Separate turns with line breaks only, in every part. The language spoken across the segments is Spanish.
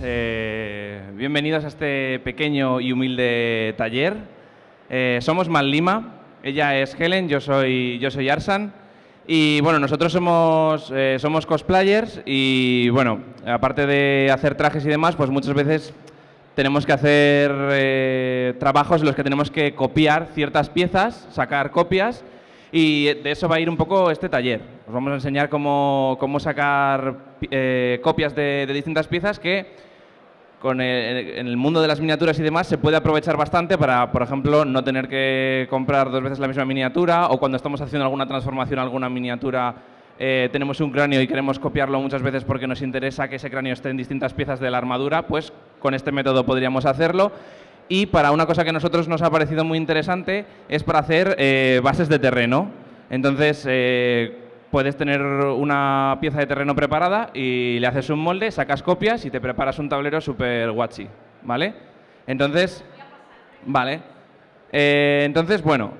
Bienvenidos a este pequeño y humilde taller. Somos Manlima, ella es Helen, yo soy Arsan. Y bueno, nosotros somos cosplayers y bueno, aparte de hacer trajes y demás, pues muchas veces tenemos que hacer trabajos en los que tenemos que copiar ciertas piezas, sacar copias, y de eso va a ir un poco este taller. Os vamos a enseñar cómo sacar copias de distintas piezas que en el mundo de las miniaturas y demás se puede aprovechar bastante para, por ejemplo, no tener que comprar dos veces la misma miniatura, o cuando estamos haciendo alguna transformación, alguna miniatura, tenemos un cráneo y queremos copiarlo muchas veces porque nos interesa que ese cráneo esté en distintas piezas de la armadura, pues con este método podríamos hacerlo. Y para una cosa que a nosotros nos ha parecido muy interesante es para hacer bases de terreno. Entonces, puedes tener una pieza de terreno preparada y le haces un molde, sacas copias y te preparas un tablero súper guachi, ¿vale? Entonces, vale. Entonces, bueno,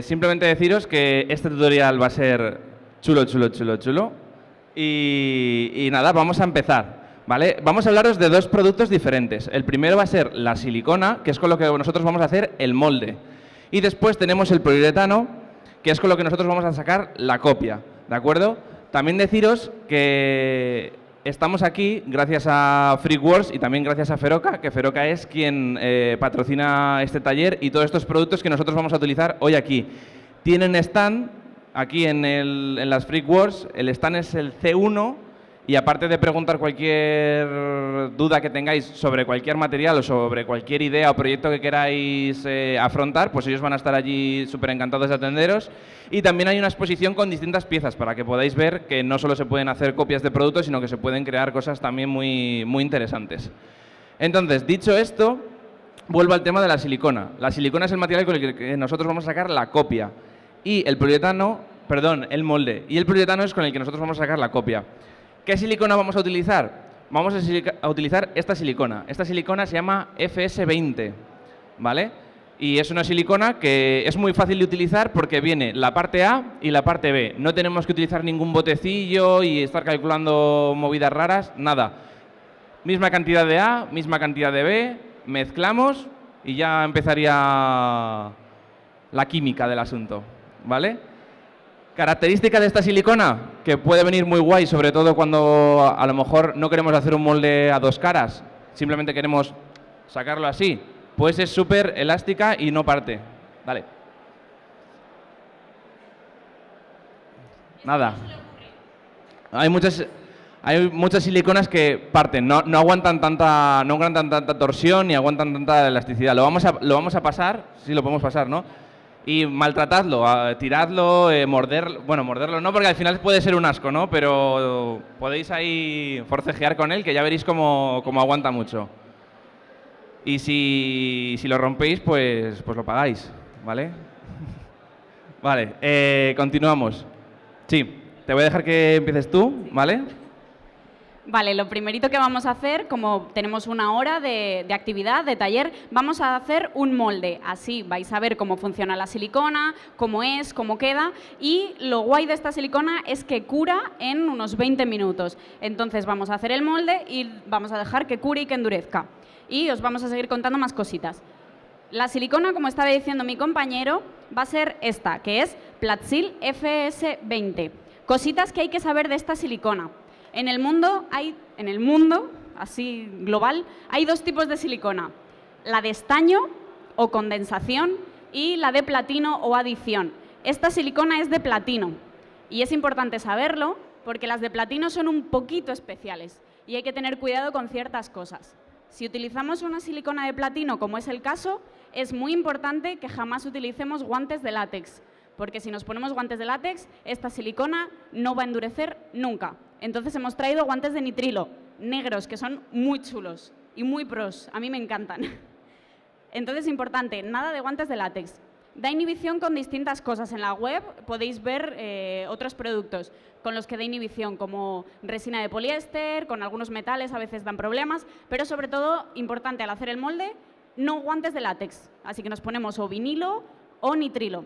simplemente deciros que este tutorial va a ser chulo. Y nada, vamos a empezar, ¿vale? Vamos a hablaros de dos productos diferentes. El primero va a ser la silicona, que es con lo que nosotros vamos a hacer el molde. Y después tenemos el poliuretano, que es con lo que nosotros vamos a sacar la copia. ¿De acuerdo? También deciros que estamos aquí gracias a Freakworks y también gracias a Feroca, que Feroca es quien patrocina este taller y todos estos productos que nosotros vamos a utilizar hoy aquí. Tienen stand aquí en las Freakworks, el stand es el C1 y aparte de preguntar cualquier duda que tengáis sobre cualquier material o sobre cualquier idea o proyecto que queráis afrontar, pues ellos van a estar allí súper encantados de atenderos. Y también hay una exposición con distintas piezas para que podáis ver que no solo se pueden hacer copias de productos, sino que se pueden crear cosas también muy interesantes. Entonces, dicho esto, vuelvo al tema de la silicona. La silicona es el material con el que nosotros vamos a sacar la copia. Y el poliuretano, perdón, el molde. Y el poliuretano es con el que nosotros vamos a sacar la copia. ¿Qué silicona vamos a utilizar? Vamos a utilizar esta silicona. Esta silicona se llama FS20, ¿vale? Y es una silicona que es muy fácil de utilizar porque viene la parte A y la parte B. No tenemos que utilizar ningún botecillo y estar calculando movidas raras, nada. Misma cantidad de A, misma cantidad de B, mezclamos y ya empezaría la química del asunto, ¿vale? Característica de esta silicona, que puede venir muy guay, sobre todo cuando a lo mejor no queremos hacer un molde a dos caras, simplemente queremos sacarlo así, pues es súper elástica y no parte. Dale. Nada. Hay muchas siliconas que parten, no aguantan tanta torsión ni aguantan tanta elasticidad. Lo vamos a pasar, sí lo podemos pasar, ¿no? Y maltratadlo, tiradlo, morderlo. Bueno, morderlo no, porque al final puede ser un asco, ¿no? Pero podéis ahí forcejear con él, que ya veréis cómo aguanta mucho. Y si lo rompéis, pues lo pagáis, ¿vale? Vale, continuamos. Sí, te voy a dejar que empieces tú, ¿vale?
Vale, lo primerito que vamos a hacer, como tenemos una hora de actividad, de taller, vamos a hacer un molde. Así vais a ver cómo funciona la silicona, cómo es, cómo queda. Y lo guay de esta silicona es que cura en unos 20 minutos. Entonces vamos a hacer el molde y vamos a dejar que cure y que endurezca. Y os vamos a seguir contando más cositas. La silicona, como estaba diciendo mi compañero, va a ser esta, que es Platsil FS20. Cositas que hay que saber de esta silicona. En el mundo, así global, hay dos tipos de silicona. La de estaño o condensación y la de platino o adición. Esta silicona es de platino y es importante saberlo porque las de platino son un poquito especiales y hay que tener cuidado con ciertas cosas. Si utilizamos una silicona de platino, como es el caso, es muy importante que jamás utilicemos guantes de látex, porque si nos ponemos guantes de látex, esta silicona no va a endurecer nunca. Entonces hemos traído guantes de nitrilo, negros, que son muy chulos y muy pros. A mí me encantan. Entonces, importante, nada de guantes de látex. Da inhibición con distintas cosas. En la web podéis ver otros productos con los que da inhibición, como resina de poliéster, con algunos metales a veces dan problemas, pero sobre todo, importante al hacer el molde, no guantes de látex. Así que nos ponemos o vinilo o nitrilo.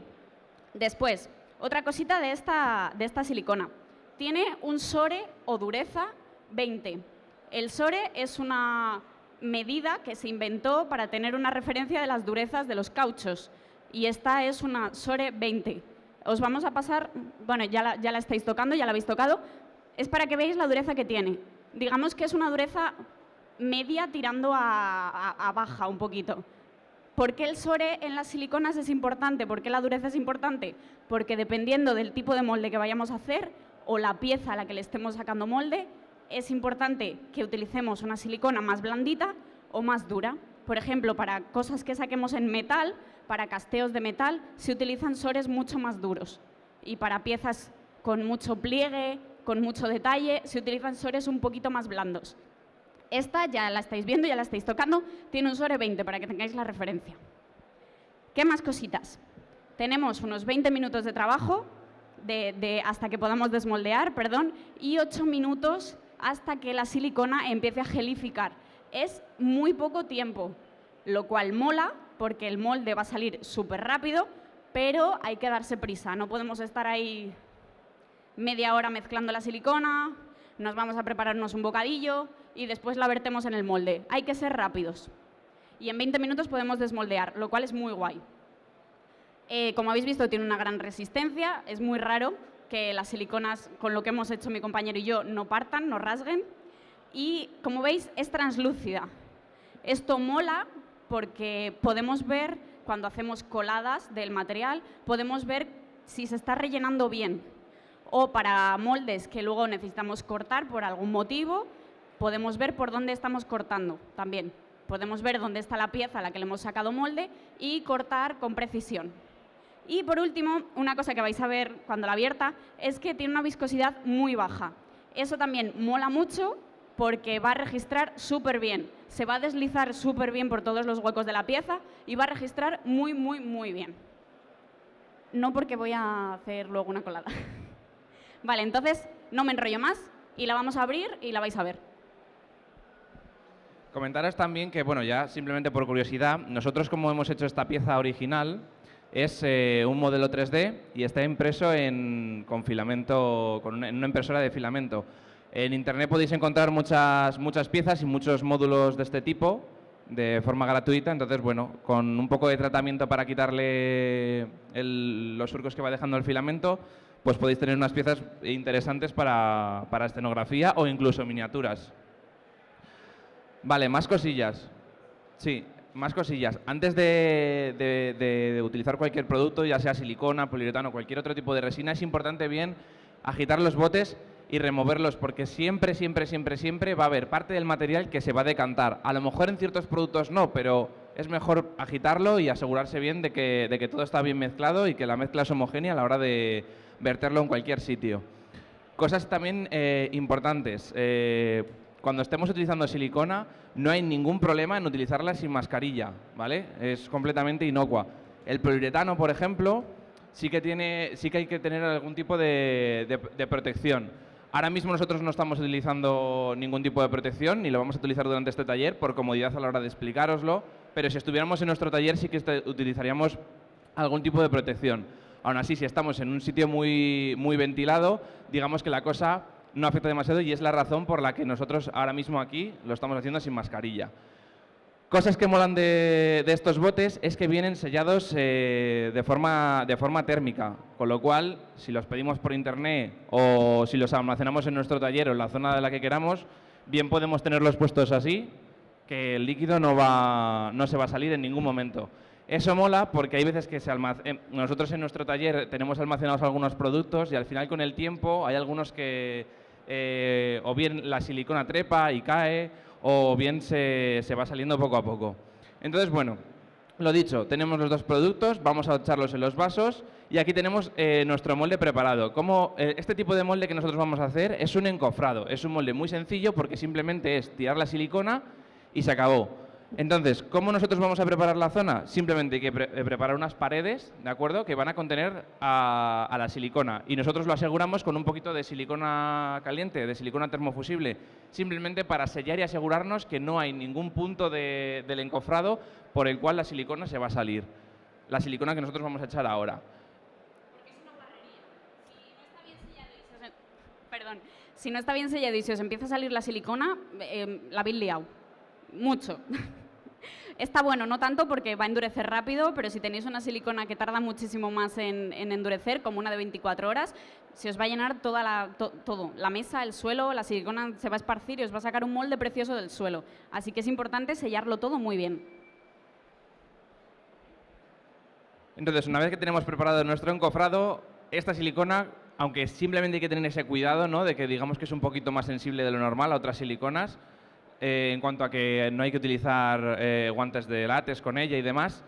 Después, otra cosita de esta silicona. Tiene un SORE o dureza 20. El SORE es una medida que se inventó para tener una referencia de las durezas de los cauchos y esta es una SORE 20. Os vamos a pasar, bueno, ya la estáis tocando, ya la habéis tocado, es para que veáis la dureza que tiene. Digamos que es una dureza media tirando a baja un poquito. ¿Por qué el SORE en las siliconas es importante? ¿Por qué la dureza es importante? Porque dependiendo del tipo de molde que vayamos a hacer o la pieza a la que le estemos sacando molde, es importante que utilicemos una silicona más blandita o más dura. Por ejemplo, para cosas que saquemos en metal, para casteos de metal, se utilizan SOREs mucho más duros. Y para piezas con mucho pliegue, con mucho detalle, se utilizan SOREs un poquito más blandos. Esta ya la estáis viendo, ya la estáis tocando, tiene un SORE 20 para que tengáis la referencia. ¿Qué más cositas? Tenemos unos 20 minutos de trabajo hasta que podamos desmoldear, y 8 minutos hasta que la silicona empiece a gelificar. Es muy poco tiempo, lo cual mola porque el molde va a salir súper rápido, pero hay que darse prisa. No podemos estar ahí media hora mezclando la silicona, nos vamos a prepararnos un bocadillo y después la vertemos en el molde. Hay que ser rápidos. Y en 20 minutos podemos desmoldear, lo cual es muy guay. Como habéis visto, tiene una gran resistencia. Es muy raro que las siliconas, con lo que hemos hecho mi compañero y yo, no partan, no rasguen. Y, como veis, es translúcida. Esto mola porque podemos ver, cuando hacemos coladas del material, podemos ver si se está rellenando bien. O para moldes que luego necesitamos cortar por algún motivo, podemos ver por dónde estamos cortando también. Podemos ver dónde está la pieza a la que le hemos sacado molde y cortar con precisión. Y por último, una cosa que vais a ver cuando la abierta es que tiene una viscosidad muy baja. Eso también mola mucho porque va a registrar súper bien. Se va a deslizar súper bien por todos los huecos de la pieza y va a registrar muy, muy, muy bien. No porque voy a hacer luego una colada. Vale, entonces no me enrollo más y la vamos a abrir y la vais a ver.
Comentaros también que, bueno, ya simplemente por curiosidad, nosotros como hemos hecho esta pieza original es un modelo 3D y está impreso con filamento, en una impresora de filamento. En internet podéis encontrar muchas piezas y muchos módulos de este tipo de forma gratuita, entonces, bueno, con un poco de tratamiento para quitarle los surcos que va dejando el filamento, pues podéis tener unas piezas interesantes para escenografía o incluso miniaturas. Vale, más cosillas. Sí, más cosillas. Antes de utilizar cualquier producto, ya sea silicona, poliuretano, cualquier otro tipo de resina, es importante bien agitar los botes y removerlos, porque siempre va a haber parte del material que se va a decantar. A lo mejor en ciertos productos no, pero es mejor agitarlo y asegurarse bien de que todo está bien mezclado y que la mezcla es homogénea a la hora de verterlo en cualquier sitio. Cosas también importantes. Cuando estemos utilizando silicona, no hay ningún problema en utilizarla sin mascarilla, ¿vale? Es completamente inocua. El poliuretano, por ejemplo, sí que hay que tener algún tipo de protección. Ahora mismo nosotros no estamos utilizando ningún tipo de protección, ni lo vamos a utilizar durante este taller, por comodidad a la hora de explicároslo, pero si estuviéramos en nuestro taller sí que utilizaríamos algún tipo de protección. Aún así, si estamos en un sitio muy ventilado, digamos que la cosa no afecta demasiado y es la razón por la que nosotros ahora mismo aquí lo estamos haciendo sin mascarilla. Cosas que molan de estos botes es que vienen sellados de forma térmica, con lo cual, si los pedimos por internet o si los almacenamos en nuestro taller o en la zona de la que queramos, bien podemos tenerlos puestos así, que el líquido no se va a salir en ningún momento. Eso mola porque hay veces que nosotros en nuestro taller tenemos almacenados algunos productos y al final con el tiempo hay algunos que o bien la silicona trepa y cae o bien se va saliendo poco a poco. Entonces, bueno, lo dicho, tenemos los dos productos, vamos a echarlos en los vasos y aquí tenemos nuestro molde preparado. Este tipo de molde que nosotros vamos a hacer es un encofrado, es un molde muy sencillo porque simplemente es tirar la silicona y se acabó. Entonces, ¿cómo nosotros vamos a preparar la zona? Simplemente hay que preparar unas paredes, ¿de acuerdo?, que van a contener a la silicona. Y nosotros lo aseguramos con un poquito de silicona caliente, de silicona termofusible, simplemente para sellar y asegurarnos que no hay ningún punto del encofrado por el cual la silicona se va a salir. La silicona que nosotros vamos a echar ahora.
Porque es una parrería. Si no está bien sellado y Si no está bien sellado y si os empieza a salir la silicona, la habéis liado. Mucho. Está bueno, no tanto porque va a endurecer rápido, pero si tenéis una silicona que tarda muchísimo más en endurecer, como una de 24 horas, se os va a llenar todo, la mesa, el suelo, la silicona se va a esparcir y os va a sacar un molde precioso del suelo. Así que es importante sellarlo todo muy bien.
Entonces, una vez que tenemos preparado nuestro encofrado, esta silicona, aunque simplemente hay que tener ese cuidado, ¿no?, de que digamos que es un poquito más sensible de lo normal a otras siliconas, en cuanto a que no hay que utilizar guantes de látex con ella y demás,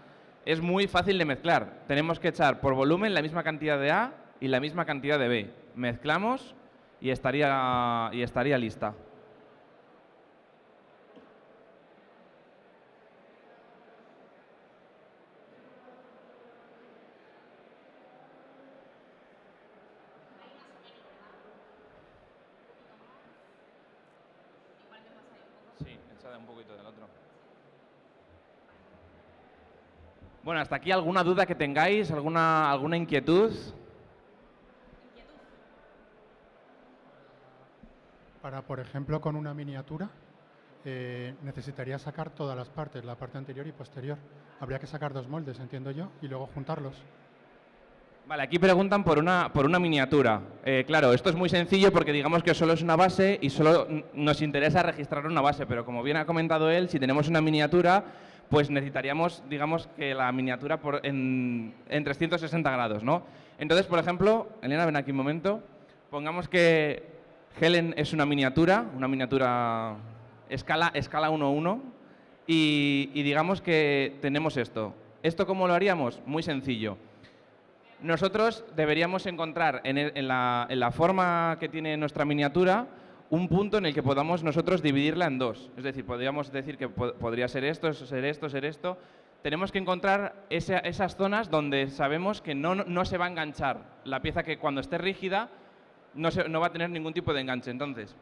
es muy fácil de mezclar. Tenemos que echar por volumen la misma cantidad de A y la misma cantidad de B. Mezclamos y estaría lista. Sí, echa un poquito del otro. Bueno, hasta aquí alguna duda que tengáis, alguna inquietud.
Para, por ejemplo, con una miniatura, necesitaría sacar todas las partes, la parte anterior y posterior. Habría que sacar 2 moldes, entiendo yo, y luego juntarlos.
Vale, aquí preguntan por una miniatura. Claro, esto es muy sencillo porque digamos que solo es una base y solo nos interesa registrar una base, pero como bien ha comentado él, si tenemos una miniatura, pues necesitaríamos, digamos, que la miniatura en 360 grados, ¿no? Entonces, por ejemplo, Elena, ven aquí un momento, pongamos que Helen es una miniatura escala 1:1 y digamos que tenemos esto. ¿Esto cómo lo haríamos? Muy sencillo. Nosotros deberíamos encontrar en la forma que tiene nuestra miniatura un punto en el que podamos nosotros dividirla en dos. Es decir, podríamos decir que podría ser esto, ser esto, ser esto. Tenemos que encontrar esas zonas donde sabemos que no se va a enganchar la pieza, que cuando esté rígida no va a tener ningún tipo de enganche. Entonces,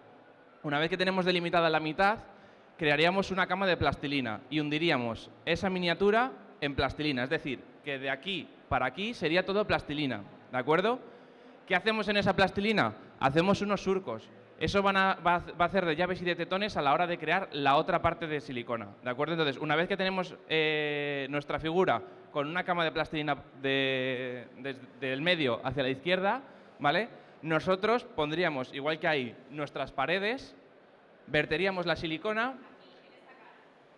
una vez que tenemos delimitada la mitad, crearíamos una cama de plastilina y hundiríamos esa miniatura en plastilina. Es decir, que de aquí para aquí sería todo plastilina, ¿de acuerdo? ¿Qué hacemos en esa plastilina? Hacemos unos surcos. Eso va a hacer de llaves y de tetones a la hora de crear la otra parte de silicona, ¿de acuerdo? Entonces, una vez que tenemos nuestra figura con una cama de plastilina del medio hacia la izquierda, ¿vale?, nosotros pondríamos, igual que ahí, nuestras paredes, verteríamos la silicona,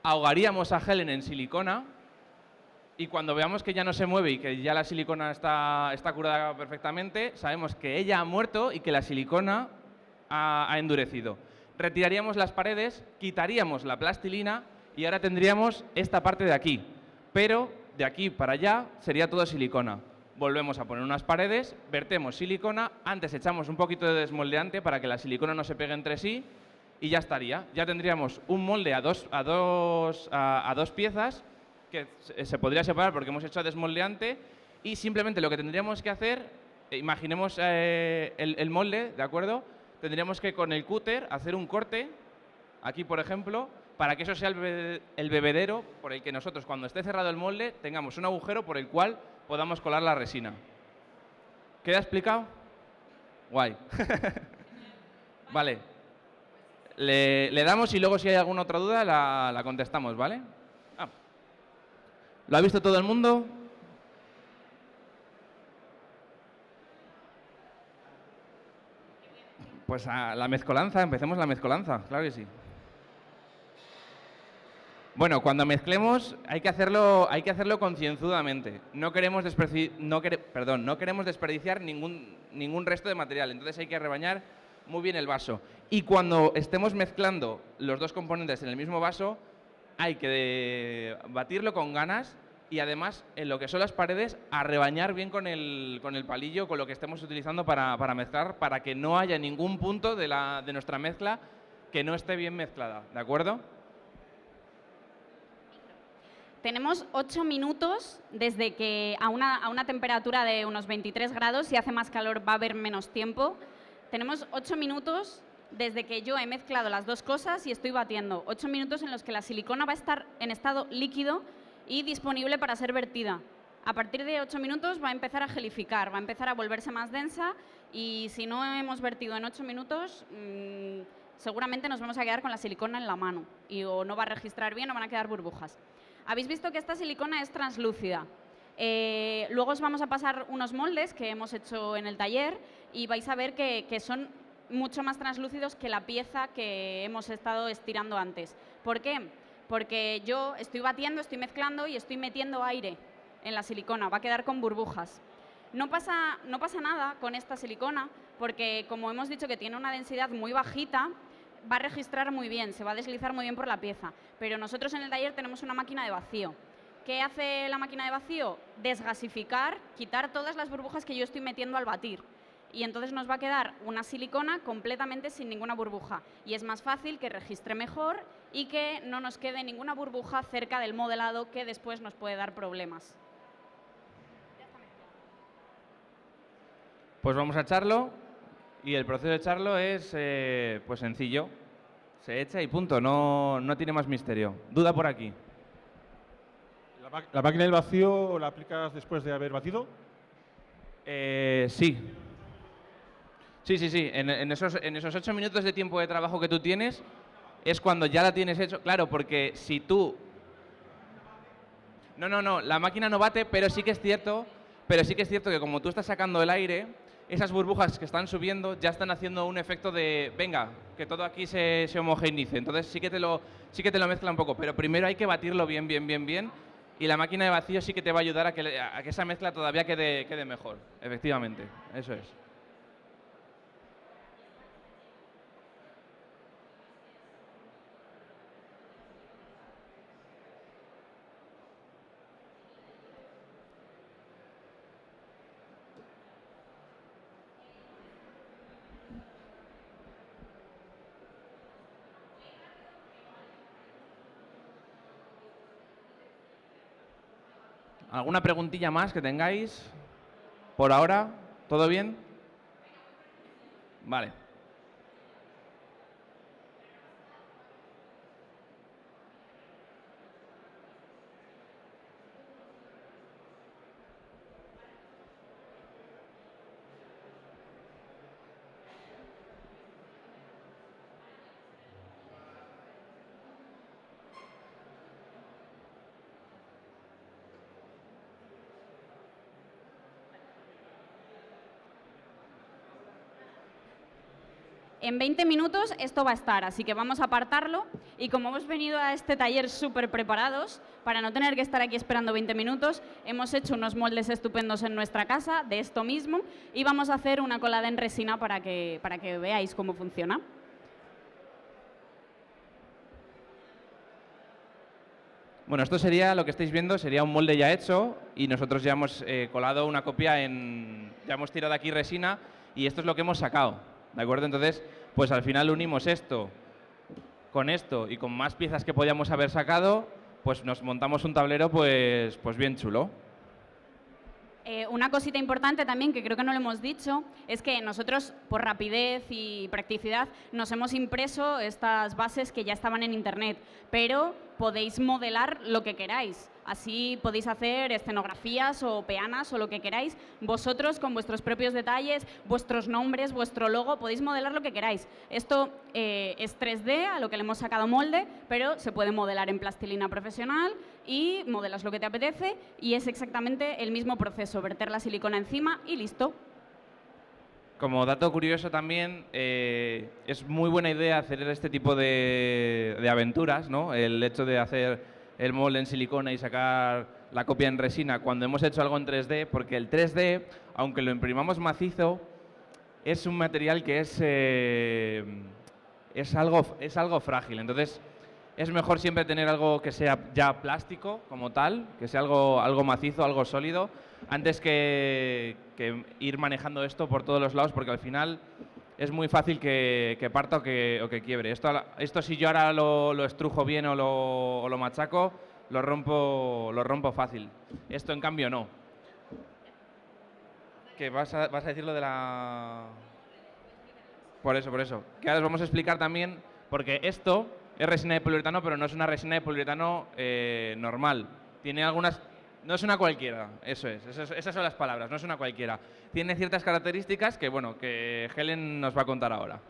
ahogaríamos a Helen en silicona y cuando veamos que ya no se mueve y que ya la silicona está curada perfectamente, sabemos que ella ha muerto y que la silicona ha endurecido. Retiraríamos las paredes, quitaríamos la plastilina y ahora tendríamos esta parte de aquí, pero de aquí para allá sería todo silicona. Volvemos a poner unas paredes, vertemos silicona, antes echamos un poquito de desmoldeante para que la silicona no se pegue entre sí y ya estaría. Ya tendríamos un molde a dos piezas que se podría separar porque hemos hecho desmoldeante y simplemente lo que tendríamos que hacer, imaginemos el molde, ¿de acuerdo? Tendríamos que con el cúter hacer un corte, aquí por ejemplo, para que eso sea el bebedero por el que nosotros cuando esté cerrado el molde tengamos un agujero por el cual podamos colar la resina. ¿Queda explicado? Guay. Vale. Le damos y luego si hay alguna otra duda la contestamos, ¿vale? ¿Lo ha visto todo el mundo? Pues a la mezcolanza, empecemos la mezcolanza, claro que sí. Bueno, cuando mezclemos hay que hacerlo concienzudamente. No queremos desperdiciar ningún resto de material, entonces hay que rebañar muy bien el vaso. Y cuando estemos mezclando los dos componentes en el mismo vaso, hay que batirlo con ganas y además en lo que son las paredes a rebañar bien con el palillo, con lo que estemos utilizando para mezclar, para que no haya ningún punto de nuestra mezcla que no esté bien mezclada, ¿de acuerdo?
Tenemos 8 minutos desde que a una temperatura de unos 23 grados, si hace más calor va a haber menos tiempo. Tenemos 8 minutos desde que yo he mezclado las dos cosas y estoy batiendo. 8 minutos en los que la silicona va a estar en estado líquido y disponible para ser vertida. A partir de 8 minutos va a empezar a gelificar, va a empezar a volverse más densa Y si no hemos vertido en 8 minutos, seguramente nos vamos a quedar con la silicona en la mano y o no va a registrar bien o van a quedar burbujas. Habéis visto que esta silicona es translúcida. Luego os vamos a pasar unos moldes que hemos hecho en el taller y vais a ver que son mucho más translúcidos que la pieza que hemos estado estirando antes. ¿Por qué? Porque yo estoy batiendo, estoy mezclando y estoy metiendo aire en la silicona, va a quedar con burbujas. No pasa nada con esta silicona porque, como hemos dicho que tiene una densidad muy bajita, va a registrar muy bien, se va a deslizar muy bien por la pieza. Pero nosotros en el taller tenemos una máquina de vacío. ¿Qué hace la máquina de vacío? Desgasificar, quitar todas las burbujas que yo estoy metiendo al batir. Y entonces nos va a quedar una silicona completamente sin ninguna burbuja. Y es más fácil que registre mejor y que no nos quede ninguna burbuja cerca del modelado que después nos puede dar problemas.
Pues vamos a echarlo y el proceso de echarlo es pues sencillo. Se echa y punto, no tiene más misterio. ¿Duda por aquí?
¿La máquina del vacío la aplicas después de haber batido?
Sí. Sí. En esos 8 minutos de tiempo de trabajo que tú tienes es cuando ya la tienes hecho. Claro, porque si tú... No, la máquina no bate, pero sí que es cierto que como tú estás sacando el aire, esas burbujas que están subiendo ya están haciendo un efecto de, venga, que todo aquí se homogeneice. Entonces sí que te lo mezcla un poco, pero primero hay que batirlo bien. Y la máquina de vacío sí que te va a ayudar a que esa mezcla todavía quede mejor. Efectivamente, eso es. ¿Alguna preguntilla más que tengáis? ¿Por ahora? ¿Todo bien? Vale.
En 20 minutos esto va a estar, así que vamos a apartarlo y como hemos venido a este taller súper preparados, para no tener que estar aquí esperando 20 minutos, hemos hecho unos moldes estupendos en nuestra casa de esto mismo y vamos a hacer una colada en resina para que veáis cómo funciona.
Bueno, esto sería, lo que estáis viendo, sería un molde ya hecho y nosotros ya hemos colado una copia ya hemos tirado aquí resina y esto es lo que hemos sacado. ¿De acuerdo? Entonces, pues al final unimos esto y con más piezas que podíamos haber sacado, pues nos montamos un tablero pues bien chulo.
Una cosita importante también, que creo que no lo hemos dicho, es que nosotros, por rapidez y practicidad, nos hemos impreso estas bases que ya estaban en Internet, pero podéis modelar lo que queráis. Así podéis hacer escenografías o peanas o lo que queráis. Vosotros, con vuestros propios detalles, vuestros nombres, vuestro logo, podéis modelar lo que queráis. Esto es 3D, a lo que le hemos sacado molde, pero se puede modelar en plastilina profesional y modelas lo que te apetece y es exactamente el mismo proceso, verter la silicona encima y listo.
Como dato curioso también, es muy buena idea hacer este tipo de aventuras, ¿no? El hecho de hacer el molde en silicona y sacar la copia en resina cuando hemos hecho algo en 3D, porque el 3D, aunque lo imprimamos macizo, es un material que es algo frágil. Entonces, es mejor siempre tener algo que sea ya plástico como tal, que sea algo macizo, algo sólido, antes que ir manejando esto por todos los lados, porque al final es muy fácil que parta o que quiebre. Esto si yo ahora lo estrujo bien o lo machaco, lo rompo fácil. Esto en cambio no. ¿Qué vas a decir lo de la...? Por eso. Que ahora os vamos a explicar también, porque esto es resina de poliuretano, pero no es una resina de poliuretano normal. Tiene algunas... No es una cualquiera, eso es, esas son las palabras, no es una cualquiera. Tiene ciertas características que, bueno, que Helen nos va a contar ahora.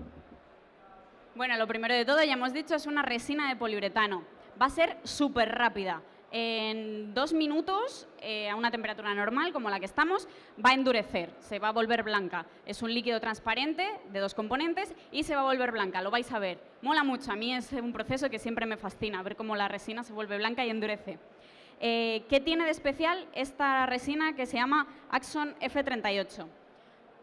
Bueno, lo primero de todo, ya hemos dicho, es una resina de poliuretano. Va a ser súper rápida. En 2 minutos, a una temperatura normal, como la que estamos, va a endurecer, se va a volver blanca. Es un líquido transparente de 2 componentes y se va a volver blanca, lo vais a ver. Mola mucho, a mí es un proceso que siempre me fascina, ver cómo la resina se vuelve blanca y endurece. ¿Qué tiene de especial esta resina que se llama Axon F38?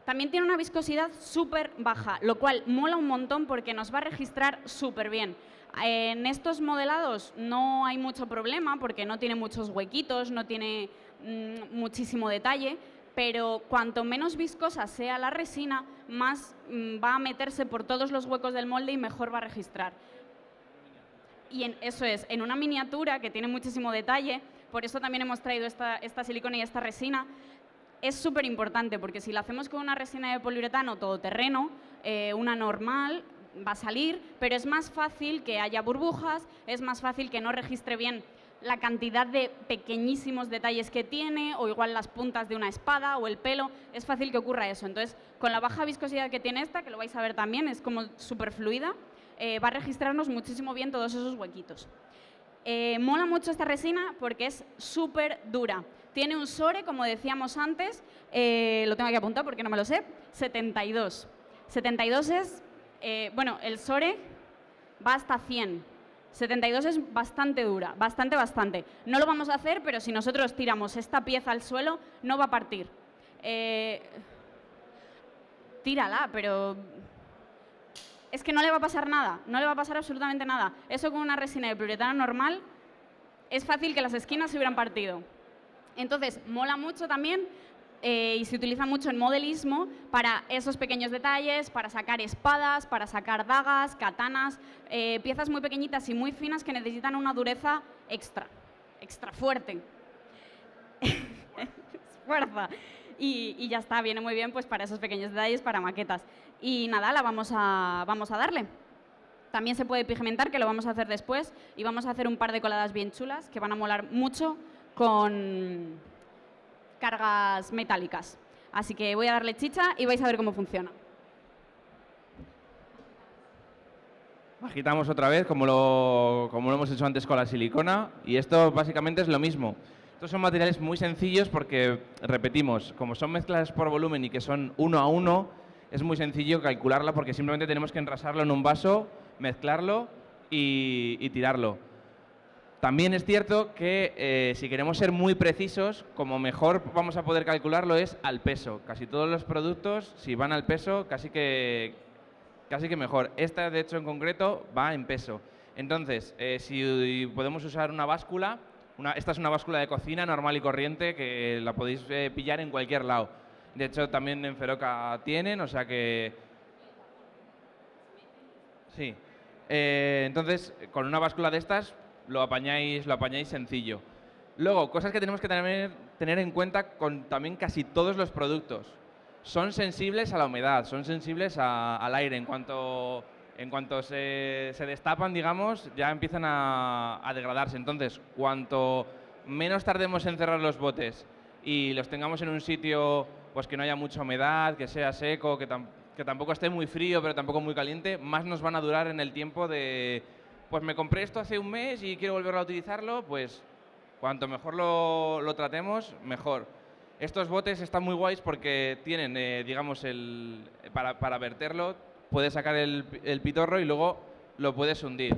También tiene una viscosidad súper baja, lo cual mola un montón porque nos va a registrar súper bien. En estos modelados no hay mucho problema porque no tiene muchos huequitos, no tiene muchísimo detalle, pero cuanto menos viscosa sea la resina, más va a meterse por todos los huecos del molde y mejor va a registrar. Y eso es, en una miniatura que tiene muchísimo detalle, por eso también hemos traído esta silicona y esta resina. Es súper importante porque si la hacemos con una resina de poliuretano todoterreno, una normal, va a salir, pero es más fácil que haya burbujas, es más fácil que no registre bien la cantidad de pequeñísimos detalles que tiene, o igual las puntas de una espada o el pelo, es fácil que ocurra eso. Entonces, con la baja viscosidad que tiene esta, que lo vais a ver también, es como súper fluida, va a registrarnos muchísimo bien todos esos huequitos. Mola mucho esta resina porque es súper dura. Tiene un SORE, como decíamos antes, lo tengo aquí apuntado porque no me lo sé, 72. 72 es, bueno, el SORE va hasta 100. 72 es bastante dura, bastante. No lo vamos a hacer, pero si nosotros tiramos esta pieza al suelo, no va a partir. Tírala, pero es que no le va a pasar nada, no le va a pasar absolutamente nada. Eso con una resina de poliuretano normal es fácil que las esquinas se hubieran partido. Entonces, mola mucho también y se utiliza mucho en modelismo para esos pequeños detalles, para sacar espadas, para sacar dagas, katanas, piezas muy pequeñitas y muy finas que necesitan una dureza extra fuerte. Fuerza. Y ya está, viene muy bien pues para esos pequeños detalles, para maquetas. Y nada, la vamos a darle. También se puede pigmentar, que lo vamos a hacer después, y vamos a hacer un par de coladas bien chulas que van a molar mucho con cargas metálicas. Así que voy a darle chicha y vais a ver cómo funciona.
Agitamos otra vez, como lo hemos hecho antes con la silicona, y esto básicamente es lo mismo. Estos son materiales muy sencillos porque, repetimos, como son mezclas por volumen y que son 1 a 1, es muy sencillo calcularla porque simplemente tenemos que enrasarlo en un vaso, mezclarlo y tirarlo. También es cierto que si queremos ser muy precisos, como mejor vamos a poder calcularlo es al peso. Casi todos los productos, si van al peso, casi que mejor. Esta, de hecho, en concreto, va en peso. Entonces, si podemos usar una báscula, esta es una báscula de cocina normal y corriente que la podéis pillar en cualquier lado. De hecho, también en Feroca tienen, o sea que... Sí. Entonces, con una báscula de estas lo apañáis sencillo. Luego, cosas que tenemos que tener en cuenta con también casi todos los productos. Son sensibles a la humedad, son sensibles al aire. En cuanto se destapan, digamos, ya empiezan a degradarse. Entonces, cuanto menos tardemos en cerrar los botes y los tengamos en un sitio pues que no haya mucha humedad, que sea seco, que tampoco esté muy frío, pero tampoco muy caliente, más nos van a durar en el tiempo de... Pues me compré esto hace un mes y quiero volver a utilizarlo, pues cuanto mejor lo tratemos, mejor. Estos botes están muy guays porque tienen, digamos, para verterlo, puedes sacar el pitorro y luego lo puedes hundir.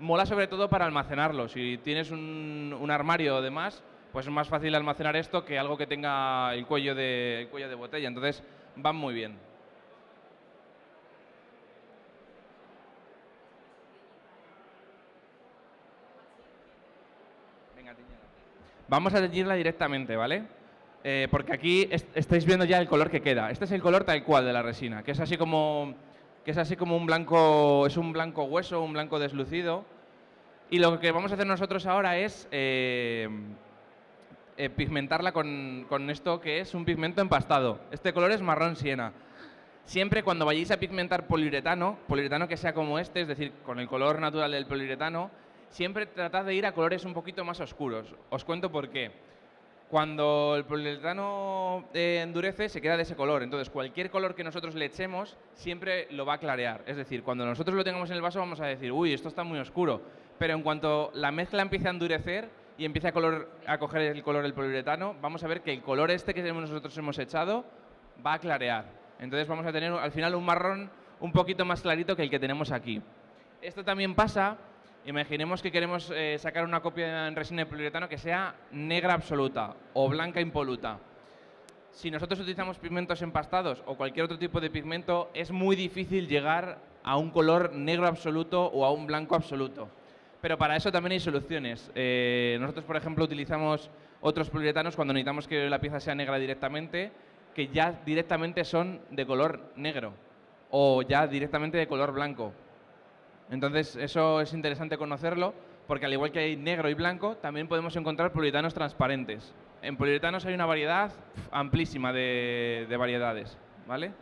Mola sobre todo para almacenarlo. Si tienes un armario o demás, pues es más fácil almacenar esto que algo que tenga el cuello de botella. Entonces, van muy bien. Vamos a teñirla directamente, ¿vale? Porque aquí estáis viendo ya el color que queda. Este es el color tal cual de la resina, que es así como un blanco, es un blanco hueso, un blanco deslucido. Y lo que vamos a hacer nosotros ahora es pigmentarla con esto que es un pigmento empastado. Este color es marrón siena. Siempre cuando vayáis a pigmentar poliuretano que sea como este, es decir, con el color natural del poliuretano, siempre tratad de ir a colores un poquito más oscuros. Os cuento por qué. Cuando el poliuretano endurece, se queda de ese color. Entonces, cualquier color que nosotros le echemos siempre lo va a clarear. Es decir, cuando nosotros lo tengamos en el vaso vamos a decir, uy, esto está muy oscuro. Pero en cuanto la mezcla empiece a endurecer y empiece a coger el color del poliuretano, vamos a ver que el color este que nosotros hemos echado va a clarear. Entonces vamos a tener al final un marrón un poquito más clarito que el que tenemos aquí. Esto también pasa. Imaginemos que queremos sacar una copia en resina de poliuretano que sea negra absoluta o blanca impoluta. Si nosotros utilizamos pigmentos empastados o cualquier otro tipo de pigmento, es muy difícil llegar a un color negro absoluto o a un blanco absoluto. Pero para eso también hay soluciones. Nosotros, por ejemplo, utilizamos otros poliuretanos cuando necesitamos que la pieza sea negra directamente, que ya directamente son de color negro o ya directamente de color blanco. Entonces, eso es interesante conocerlo, porque al igual que hay negro y blanco, también podemos encontrar poliuretanos transparentes. En poliuretanos hay una variedad amplísima de variedades, ¿vale?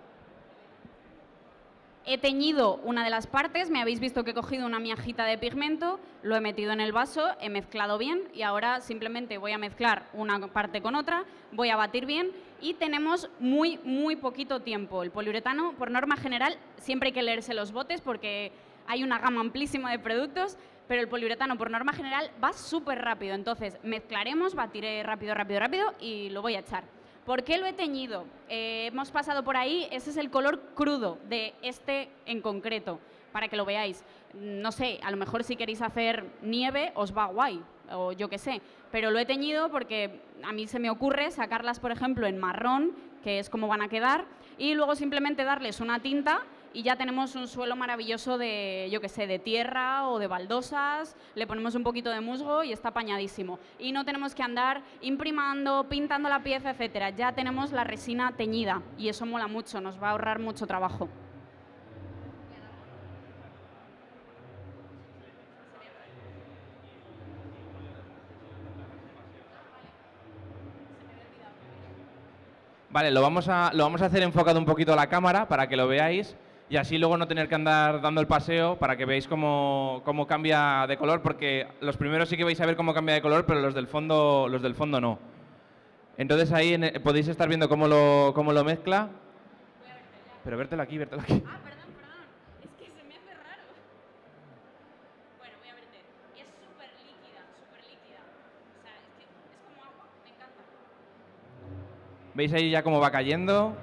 He teñido una de las partes, me habéis visto que he cogido una miajita de pigmento, lo he metido en el vaso, he mezclado bien y ahora simplemente voy a mezclar una parte con otra, voy a batir bien y tenemos muy poquito tiempo. El poliuretano, por norma general, siempre hay que leerse los botes porque hay una gama amplísima de productos, pero el poliuretano, por norma general, va súper rápido. Entonces, mezclaremos, batiré rápido y lo voy a echar. ¿Por qué lo he teñido? Hemos pasado por ahí, ese es el color crudo de este en concreto, para que lo veáis. No sé, a lo mejor si queréis hacer nieve os va guay, o yo qué sé, pero lo he teñido porque a mí se me ocurre sacarlas, por ejemplo, en marrón, que es como van a quedar, y luego simplemente darles una tinta y ya tenemos un suelo maravilloso de, yo qué sé, de tierra o de baldosas, le ponemos un poquito de musgo y está apañadísimo. Y no tenemos que andar imprimando, pintando la pieza, etcétera. Ya tenemos la resina teñida y eso mola mucho, nos va a ahorrar mucho trabajo.
Vale, lo vamos a hacer enfocado un poquito a la cámara para que lo veáis. Y así luego no tener que andar dando el paseo para que veáis cómo cambia de color, porque los primeros sí que vais a ver cómo cambia de color, pero los del fondo no. Entonces ahí podéis estar viendo cómo lo mezcla. Pero vértelo aquí.
Ah, perdón. Es que se me hace raro. Bueno, voy a verter. Es súper líquida. O sea, es como agua. Me encanta.
¿Veis ahí ya cómo va cayendo?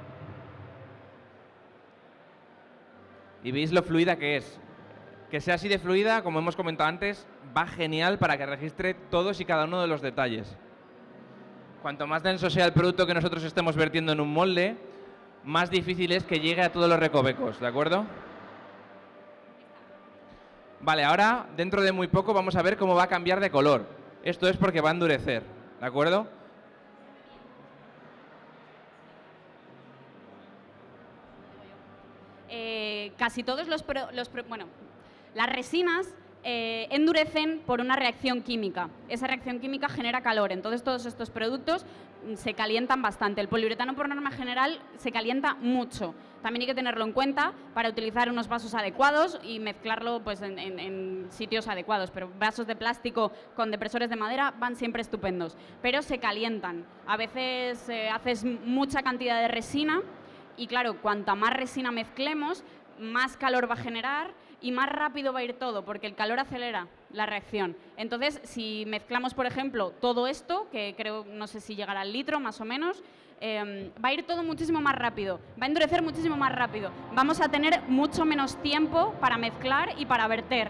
Y veis lo fluida que es. Que sea así de fluida, como hemos comentado antes, va genial para que registre todos y cada uno de los detalles. Cuanto más denso sea el producto que nosotros estemos vertiendo en un molde, más difícil es que llegue a todos los recovecos, ¿de acuerdo? Vale, ahora, dentro de muy poco, vamos a ver cómo va a cambiar de color. Esto es porque va a endurecer, ¿de acuerdo?
Casi todos las resinas endurecen por una reacción química. Esa reacción química genera calor, entonces todos estos productos se calientan bastante. El poliuretano, por norma general, se calienta mucho. También hay que tenerlo en cuenta para utilizar unos vasos adecuados y mezclarlo pues, en sitios adecuados. Pero vasos de plástico con depresores de madera van siempre estupendos, pero se calientan. A veces haces mucha cantidad de resina y, claro, cuanta más resina mezclemos, más calor va a generar y más rápido va a ir todo, porque el calor acelera la reacción. Entonces, si mezclamos, por ejemplo, todo esto, que creo, no sé si llegará al litro más o menos, va a ir todo muchísimo más rápido, va a endurecer muchísimo más rápido. Vamos a tener mucho menos tiempo para mezclar y para verter.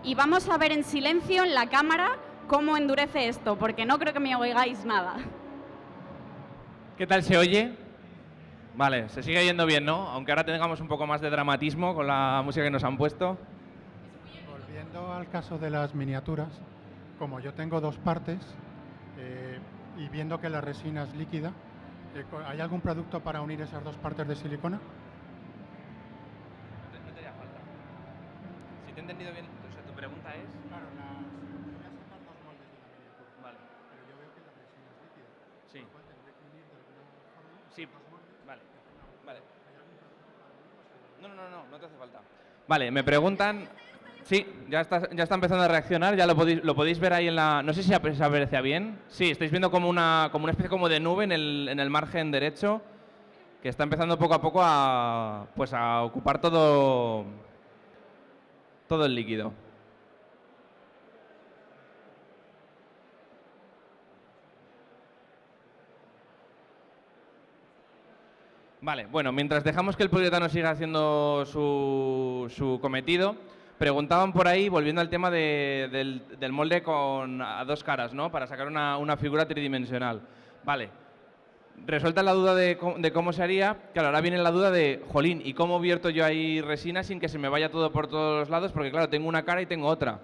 Y vamos a ver en silencio en la cámara cómo endurece esto, porque no creo que me oigáis nada.
¿Qué tal se oye? Vale, se sigue yendo bien, ¿no? Aunque ahora tengamos un poco más de dramatismo con la música que nos han puesto.
Volviendo al caso de las miniaturas, como yo tengo dos partes y viendo que la resina es líquida, ¿hay algún producto para unir esas dos partes de silicona?
No te haría falta. Si te he entendido bien, o sea, tu pregunta es...
Claro, voy a sacar dos moldes de la miniatura.
Vale.
Pero yo veo que la resina es líquida.
Sí.
Por lo cual tendré que unir de alguna forma
Sí.
dos moldes.
Vale. Vale.
¿Hay algún producto para unirlos?
No te hace falta. Vale, me preguntan... Sí, ya está empezando a reaccionar, ya lo podéis ver ahí en la... No sé si se aprecia bien. Sí, estáis viendo como una especie como de nube en el margen derecho que está empezando poco a poco a ocupar todo el líquido. Vale, bueno, mientras dejamos que el poliuretano siga haciendo su cometido, preguntaban por ahí, volviendo al tema del molde a dos caras, ¿no? Para sacar una figura tridimensional. Vale, resuelta la duda de cómo se haría, claro, ahora viene la duda de, jolín, ¿y cómo vierto yo ahí resina sin que se me vaya todo por todos los lados? Porque claro, tengo una cara y tengo otra.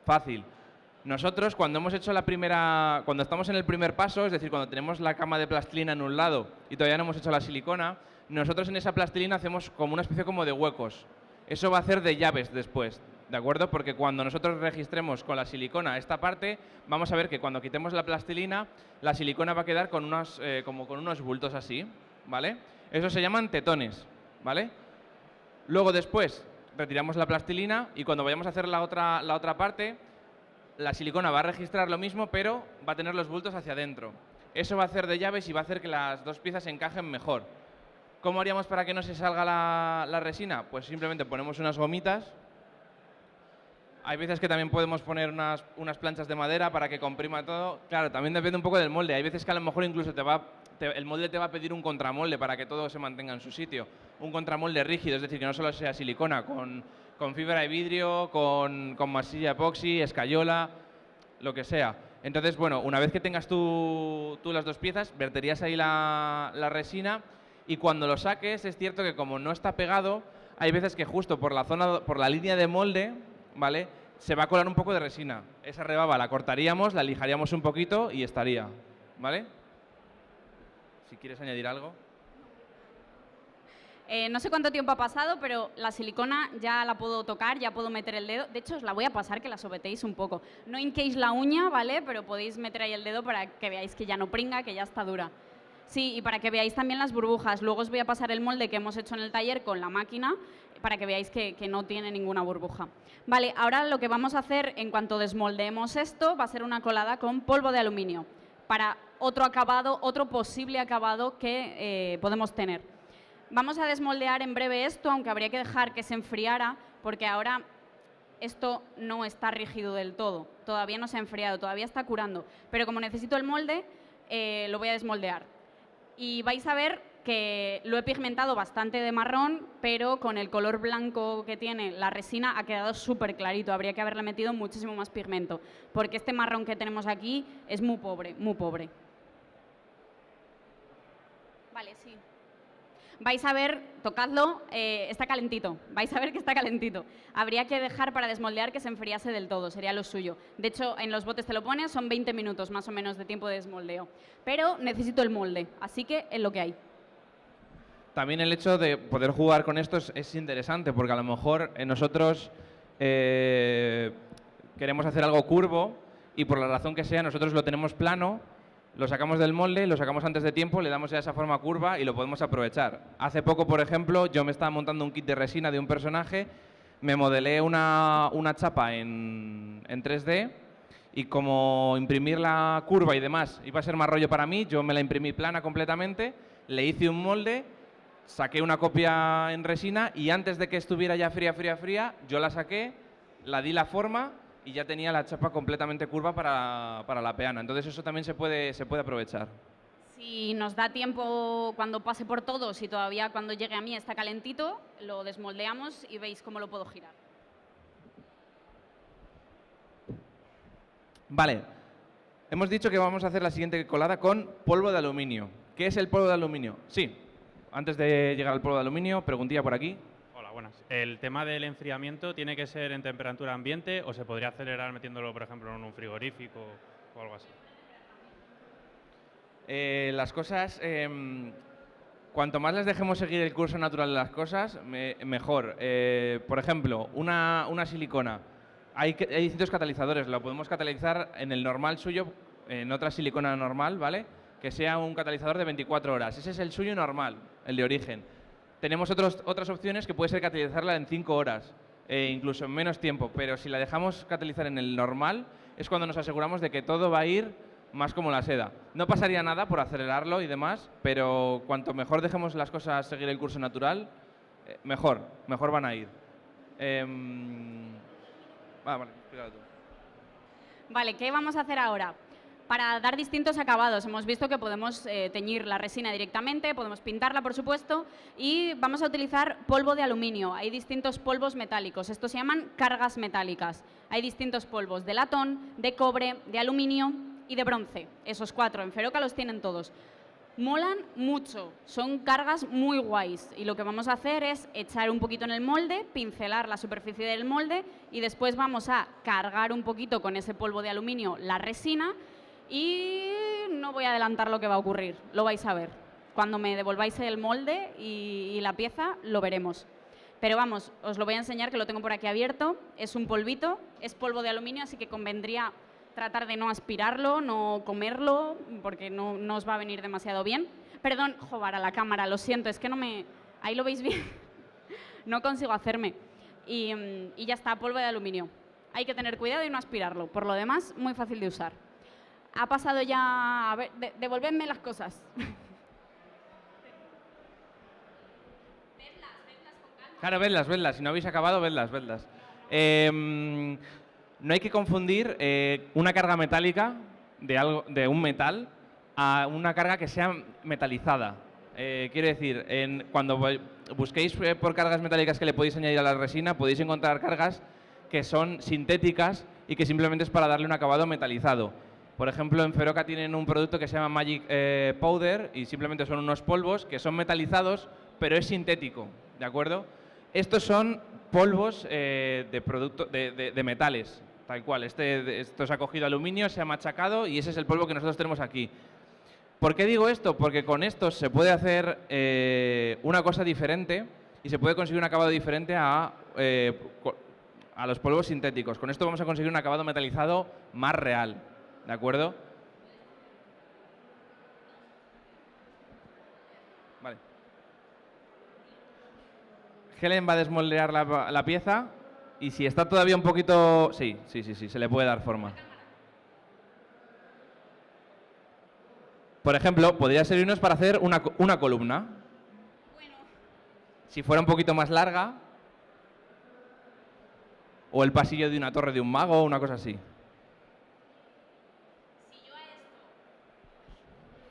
Fácil. Nosotros, cuando estamos en el primer paso, es decir, cuando tenemos la cama de plastilina en un lado y todavía no hemos hecho la silicona, nosotros en esa plastilina hacemos como una especie como de huecos. Eso va a hacer de llaves después, ¿de acuerdo? Porque cuando nosotros registremos con la silicona esta parte, vamos a ver que cuando quitemos la plastilina, la silicona va a quedar como con unos bultos así, ¿vale? Eso se llaman tetones, ¿vale? Luego después retiramos la plastilina y cuando vayamos a hacer la otra parte, la silicona va a registrar lo mismo, pero va a tener los bultos hacia adentro. Eso va a hacer de llaves y va a hacer que las dos piezas se encajen mejor. ¿Cómo haríamos para que no se salga la resina? Pues simplemente ponemos unas gomitas. Hay veces que también podemos poner unas planchas de madera para que comprima todo. Claro, también depende un poco del molde. Hay veces que a lo mejor incluso el molde te va a pedir un contramolde para que todo se mantenga en su sitio. Un contramolde rígido, es decir, que no solo sea silicona, con fibra de vidrio, con masilla epoxi, escayola, lo que sea. Entonces, bueno, una vez que tengas tú las dos piezas, verterías ahí la resina y cuando lo saques, es cierto que como no está pegado, hay veces que justo por la línea de molde, ¿vale?, se va a colar un poco de resina. Esa rebaba la cortaríamos, la lijaríamos un poquito y estaría, ¿vale? Si quieres añadir algo.
No sé cuánto tiempo ha pasado, pero la silicona ya la puedo tocar, ya puedo meter el dedo. De hecho, os la voy a pasar que la sopetéis un poco. No hinquéis la uña, ¿vale? Pero podéis meter ahí el dedo para que veáis que ya no pringa, que ya está dura. Sí, y para que veáis también las burbujas. Luego os voy a pasar el molde que hemos hecho en el taller con la máquina para que veáis que no tiene ninguna burbuja. Vale, ahora lo que vamos a hacer en cuanto desmoldeemos esto va a ser una colada con polvo de aluminio para otro acabado, otro posible acabado que podemos tener. Vamos a desmoldear en breve esto, aunque habría que dejar que se enfriara, porque ahora esto no está rígido del todo. Todavía no se ha enfriado, todavía está curando. Pero como necesito el molde, lo voy a desmoldear. Y vais a ver que lo he pigmentado bastante de marrón, pero con el color blanco que tiene la resina ha quedado súper clarito. Habría que haberle metido muchísimo más pigmento, porque este marrón que tenemos aquí es muy pobre, muy pobre. Vale, sí. Vais a ver, tocadlo, está calentito, vais a ver que está calentito. Habría que dejar para desmoldear que se enfriase del todo, sería lo suyo. De hecho, en los botes te lo pones, son 20 minutos más o menos de tiempo de desmoldeo. Pero necesito el molde, así que es lo que hay.
También el hecho de poder jugar con esto es interesante, porque a lo mejor nosotros queremos hacer algo curvo y por la razón que sea nosotros lo tenemos plano, lo sacamos del molde, lo sacamos antes de tiempo, le damos ya esa forma curva y lo podemos aprovechar. Hace poco, por ejemplo, yo me estaba montando un kit de resina de un personaje, me modelé una chapa en 3D y como imprimir la curva y demás iba a ser más rollo para mí, yo me la imprimí plana completamente, le hice un molde, saqué una copia en resina y antes de que estuviera ya fría, yo la saqué, la di la forma y ya tenía la chapa completamente curva para la peana. Entonces eso también se puede aprovechar.
Si nos da tiempo cuando pase por todos y todavía cuando llegue a mí está calentito, lo desmoldeamos y veis cómo lo puedo girar.
Vale, hemos dicho que vamos a hacer la siguiente colada con polvo de aluminio. ¿Qué es el polvo de aluminio? Sí, antes de llegar al polvo de aluminio, preguntilla por aquí.
Hola, buenas. ¿El tema del enfriamiento tiene que ser en temperatura ambiente o se podría acelerar metiéndolo, por ejemplo, en un frigorífico o algo así?
Las cosas, cuanto más les dejemos seguir el curso natural de las cosas, mejor. Por ejemplo, una silicona. Hay distintos catalizadores, lo podemos catalizar en el normal suyo, en otra silicona normal, ¿vale? Que sea un catalizador de 24 horas. Ese es el suyo normal, el de origen. Tenemos otras opciones que puede ser catalizarla en 5 horas. incluso en menos tiempo, pero si la dejamos catalizar en el normal, es cuando nos aseguramos de que todo va a ir más como la seda. No pasaría nada por acelerarlo y demás, pero cuanto mejor dejemos las cosas seguir el curso natural, mejor van a ir. Vale, explícalo tú.
Vale, ¿qué vamos a hacer ahora? Para dar distintos acabados, hemos visto que podemos teñir la resina directamente, podemos pintarla, por supuesto, y vamos a utilizar polvo de aluminio. Hay distintos polvos metálicos, estos se llaman cargas metálicas. Hay distintos polvos de latón, de cobre, de aluminio y de bronce. Esos 4, en Feroca los tienen todos. Molan mucho, son cargas muy guays y lo que vamos a hacer es echar un poquito en el molde, pincelar la superficie del molde y después vamos a cargar un poquito con ese polvo de aluminio la resina y no voy a adelantar lo que va a ocurrir, lo vais a ver. Cuando me devolváis el molde y la pieza lo veremos. Pero vamos, os lo voy a enseñar que lo tengo por aquí abierto, es un polvito, es polvo de aluminio, así que convendría tratar de no aspirarlo, no comerlo, porque no os va a venir demasiado bien. Perdón, joder, a la cámara, lo siento, es que no me... Ahí lo veis bien. No consigo hacerme. Y ya está, polvo de aluminio. Hay que tener cuidado y no aspirarlo. Por lo demás, muy fácil de usar. Ha pasado ya... A ver, devolvedme las cosas.
Claro, vedlas. Si no habéis acabado, vedlas. No hay que confundir una carga metálica de un metal a una carga que sea metalizada. Quiero decir, cuando busquéis por cargas metálicas que le podéis añadir a la resina, podéis encontrar cargas que son sintéticas y que simplemente es para darle un acabado metalizado. Por ejemplo, en Feroca tienen un producto que se llama Magic Powder y simplemente son unos polvos que son metalizados, pero es sintético, ¿de acuerdo? Estos son polvos de metales, tal cual. Esto se ha cogido aluminio, se ha machacado y ese es el polvo que nosotros tenemos aquí. ¿Por qué digo esto? Porque con estos se puede hacer una cosa diferente y se puede conseguir un acabado diferente a los polvos sintéticos. Con esto vamos a conseguir un acabado metalizado más real, ¿de acuerdo? Vale. Helen va a desmoldear la pieza y si está todavía un poquito... Sí, se le puede dar forma. Por ejemplo, podría servirnos para hacer una columna. Si fuera un poquito más larga, o el pasillo de una torre de un mago, o una cosa así.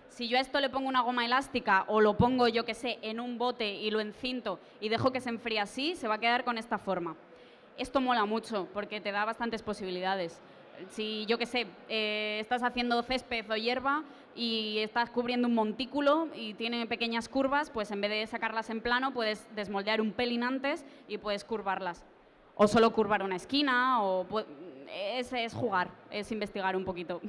Si yo a esto le pongo una goma elástica o lo pongo, yo que sé, en un bote y lo encinto y dejo que se enfríe así, se va a quedar con esta forma. Esto mola mucho porque te da bastantes posibilidades. Si, yo que sé, estás haciendo césped o hierba y estás cubriendo un montículo y tiene pequeñas curvas, pues en vez de sacarlas en plano, puedes desmoldear un pelín antes y puedes curvarlas. O solo curvar una esquina, es jugar, es investigar un poquito.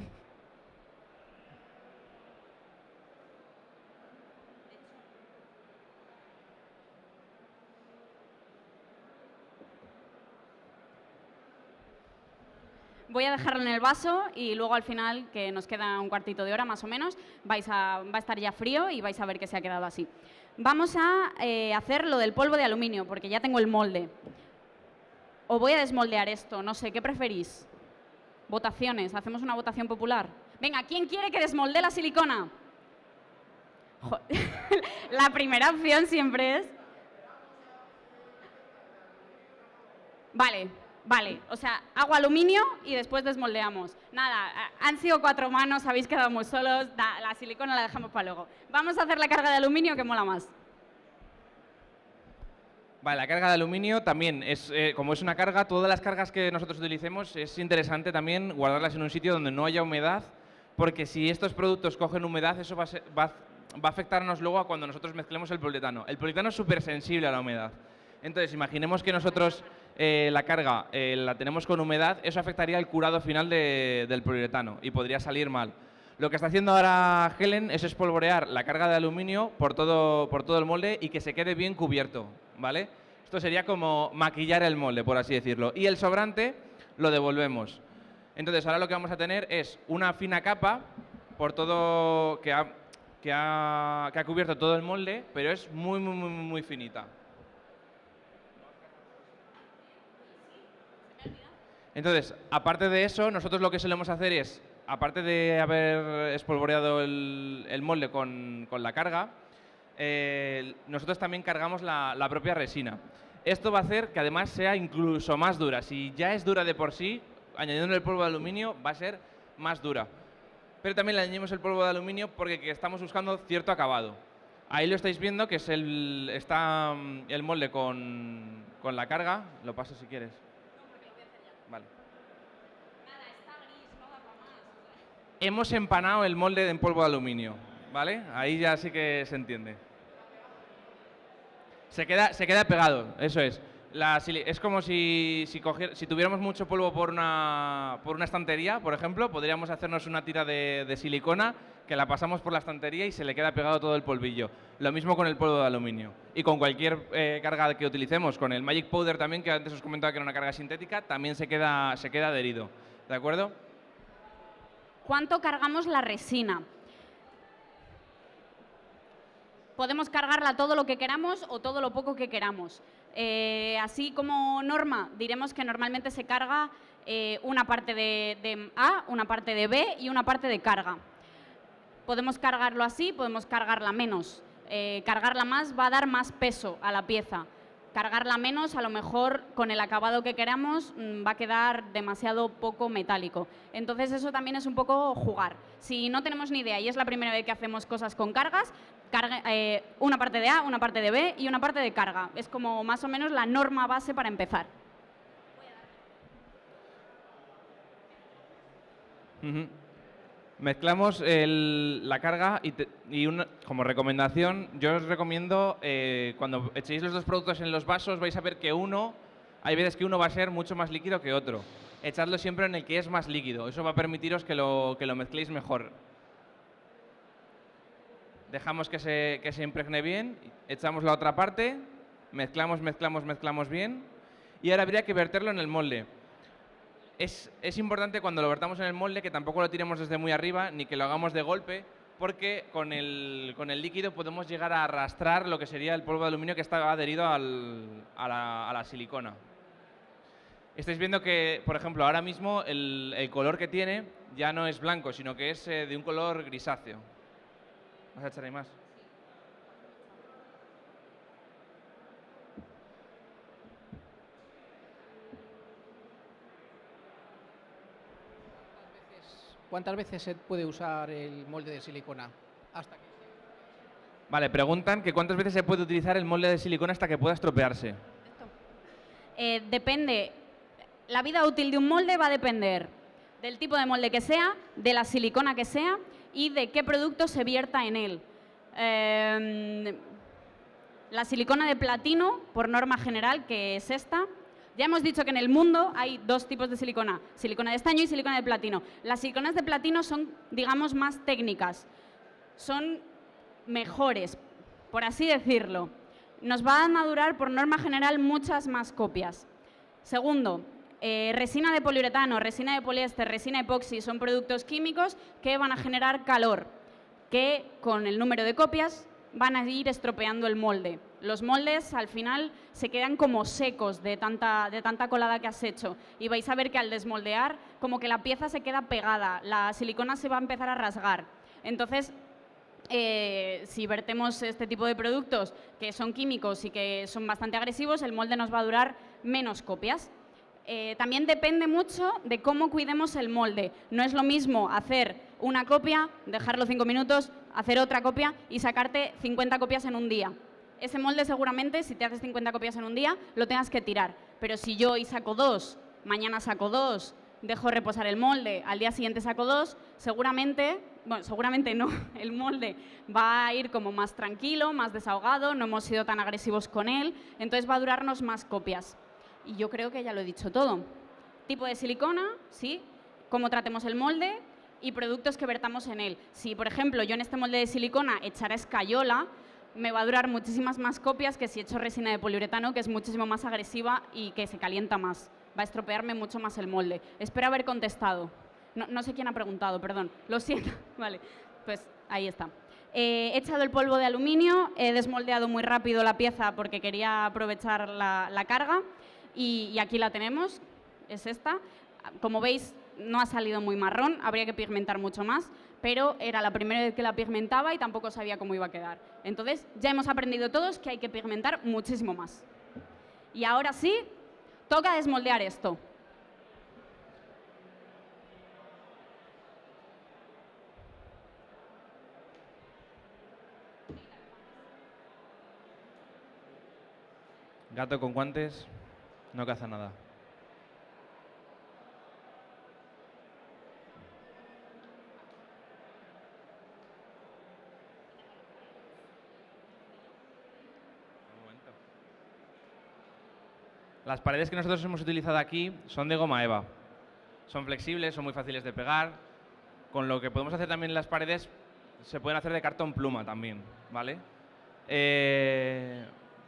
Voy a dejarlo en el vaso y luego al final, que nos queda un cuartito de hora más o menos, va a estar ya frío y vais a ver que se ha quedado así. Vamos a hacer lo del polvo de aluminio, porque ya tengo el molde. O voy a desmoldear esto, no sé, ¿qué preferís? Votaciones, hacemos una votación popular. Venga, ¿quién quiere que desmoldee la silicona? La primera opción siempre es... Vale, o sea, hago aluminio y después desmoldeamos. Nada, han sido 4 manos, habéis quedado muy solos, la silicona la dejamos para luego. Vamos a hacer la carga de aluminio que mola más.
Vale, la carga de aluminio también, como es una carga, todas las cargas que nosotros utilicemos es interesante también guardarlas en un sitio donde no haya humedad, porque si estos productos cogen humedad, eso va a afectarnos luego a cuando nosotros mezclemos el poliuretano. El poliuretano es súper sensible a la humedad. Entonces, imaginemos que nosotros la carga la tenemos con humedad, eso afectaría el curado final del poliuretano y podría salir mal. Lo que está haciendo ahora Helen es espolvorear la carga de aluminio por todo el molde y que se quede bien cubierto, ¿vale? Esto sería como maquillar el molde, por así decirlo. Y el sobrante lo devolvemos. Entonces, ahora lo que vamos a tener es una fina capa por todo que ha cubierto todo el molde, pero es muy finita. Entonces, aparte de eso, nosotros lo que solemos hacer es, aparte de haber espolvoreado el molde con la carga, nosotros también cargamos la propia resina. Esto va a hacer que además sea incluso más dura. Si ya es dura de por sí, añadiendo el polvo de aluminio va a ser más dura. Pero también le añadimos el polvo de aluminio porque estamos buscando cierto acabado. Ahí lo estáis viendo, que es está el molde con la carga. Lo paso si quieres. Vale. Hemos empanado el molde en polvo de aluminio, ¿vale? Ahí ya sí que se entiende. Se queda pegado, eso es. Es como si tuviéramos mucho polvo por una estantería, por ejemplo, podríamos hacernos una tira de silicona que la pasamos por la estantería y se le queda pegado todo el polvillo. Lo mismo con el polvo de aluminio. Y con cualquier carga que utilicemos, con el Magic Powder también, que antes os comentaba que era una carga sintética, también se queda adherido. ¿De acuerdo?
¿Cuánto cargamos la resina? Podemos cargarla todo lo que queramos o todo lo poco que queramos. Así como norma, diremos que normalmente se carga una parte de A, una parte de B y una parte de carga. Podemos cargarlo así, podemos cargarla menos. Cargarla más va a dar más peso a la pieza. Cargarla menos, a lo mejor con el acabado que queramos, va a quedar demasiado poco metálico. Entonces eso también es un poco jugar. Si no tenemos ni idea y es la primera vez que hacemos cosas con cargas, una parte de A, una parte de B y una parte de carga. Es como más o menos la norma base para empezar.
Mezclamos la carga y como recomendación, yo os recomiendo, cuando echéis los dos productos en los vasos, vais a ver que hay veces que uno va a ser mucho más líquido que otro. Echadlo siempre en el que es más líquido, eso va a permitiros que lo mezcléis mejor. Dejamos que se impregne bien, echamos la otra parte, mezclamos bien y ahora habría que verterlo en el molde. Es importante cuando lo vertamos en el molde que tampoco lo tiremos desde muy arriba ni que lo hagamos de golpe, porque con el líquido podemos llegar a arrastrar lo que sería el polvo de aluminio que está adherido a la silicona. Estáis viendo que, por ejemplo, ahora mismo el color que tiene ya no es blanco, sino que es de un color grisáceo. ¿Vas a echar ahí más?
¿Cuántas veces se puede usar el molde de silicona? Hasta que...
Vale, preguntan que cuántas veces se puede utilizar el molde de silicona hasta que pueda estropearse.
Depende. La vida útil de un molde va a depender del tipo de molde que sea, de la silicona que sea y de qué producto se vierta en él. La silicona de platino, por norma general, que es esta. Ya hemos dicho que en el mundo hay dos tipos de silicona de estaño y silicona de platino. Las siliconas de platino son, digamos, más técnicas, son mejores, por así decirlo. Nos van a durar, por norma general, muchas más copias. Segundo, resina de poliuretano, resina de poliéster, resina epoxi son productos químicos que van a generar calor, que con el número de copias van a ir estropeando el molde. Los moldes al final se quedan como secos de tanta colada que has hecho y vais a ver que al desmoldear como que la pieza se queda pegada, la silicona se va a empezar a rasgar. Entonces, si vertemos este tipo de productos que son químicos y que son bastante agresivos, el molde nos va a durar menos copias. También depende mucho de cómo cuidemos el molde. No es lo mismo hacer una copia, dejarlo 5 minutos, hacer otra copia y sacarte 50 copias en un día. Ese molde seguramente, si te haces 50 copias en un día, lo tengas que tirar. Pero si yo hoy saco 2, mañana saco 2, dejo reposar el molde, al día siguiente saco 2, seguramente no, el molde va a ir como más tranquilo, más desahogado, no hemos sido tan agresivos con él, entonces va a durarnos más copias. Y yo creo que ya lo he dicho todo. Tipo de silicona, sí, cómo tratemos el molde y productos que vertamos en él. Si, por ejemplo, yo en este molde de silicona echara escayola, me va a durar muchísimas más copias que si echo resina de poliuretano, que es muchísimo más agresiva y que se calienta más. Va a estropearme mucho más el molde. Espero haber contestado. No sé quién ha preguntado, perdón. Lo siento. Vale, pues ahí está. He echado el polvo de aluminio, he desmoldeado muy rápido la pieza porque quería aprovechar la carga y aquí la tenemos, es esta. Como veis, no ha salido muy marrón, habría que pigmentar mucho más, pero era la primera vez que la pigmentaba y tampoco sabía cómo iba a quedar. Entonces, ya hemos aprendido todos que hay que pigmentar muchísimo más. Y ahora sí, toca desmoldear esto.
Gato con guantes, no caza nada. Las paredes que nosotros hemos utilizado aquí son de goma eva. Son flexibles, son muy fáciles de pegar. Con lo que podemos hacer también en las paredes, se pueden hacer de cartón pluma también, ¿vale?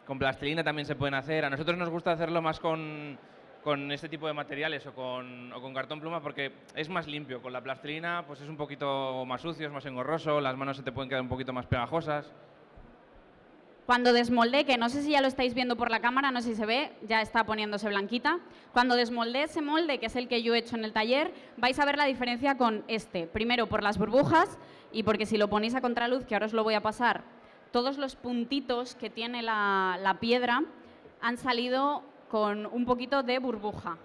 Con plastilina también se pueden hacer. A nosotros nos gusta hacerlo más con este tipo de materiales o con cartón pluma porque es más limpio. Con la plastilina pues es un poquito más sucio, es más engorroso, las manos se te pueden quedar un poquito más pegajosas.
Cuando desmoldé, que no sé si ya lo estáis viendo por la cámara, no sé si se ve, ya está poniéndose blanquita. Cuando desmoldé ese molde, que es el que yo he hecho en el taller, vais a ver la diferencia con este. Primero por las burbujas y porque si lo ponéis a contraluz, que ahora os lo voy a pasar, todos los puntitos que tiene la piedra han salido con un poquito de burbuja.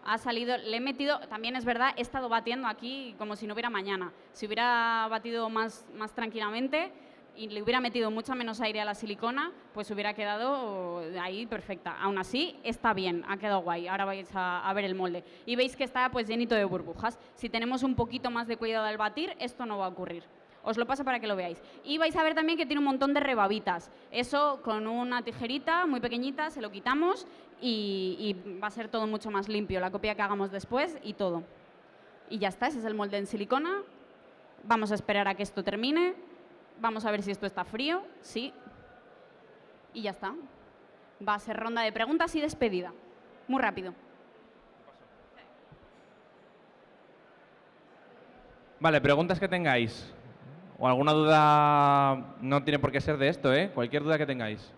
Ha salido, le he metido, también es verdad, he estado batiendo aquí como si no hubiera mañana. Si hubiera batido más tranquilamente y le hubiera metido mucho menos aire a la silicona, pues hubiera quedado ahí perfecta. Aún así, está bien, ha quedado guay. Ahora vais a ver el molde. Y veis que está pues llenito de burbujas. Si tenemos un poquito más de cuidado al batir, esto no va a ocurrir. Os lo paso para que lo veáis. Y vais a ver también que tiene un montón de rebabitas. Eso con una tijerita muy pequeñita se lo quitamos y va a ser todo mucho más limpio, la copia que hagamos después y todo. Y ya está, ese es el molde en silicona. Vamos a esperar a que esto termine. Vamos a ver si esto está frío. Sí. Y ya está. Va a ser ronda de preguntas y despedida. Muy rápido.
Vale, preguntas que tengáis. O alguna duda, no tiene por qué ser de esto, ¿eh? Cualquier duda que tengáis.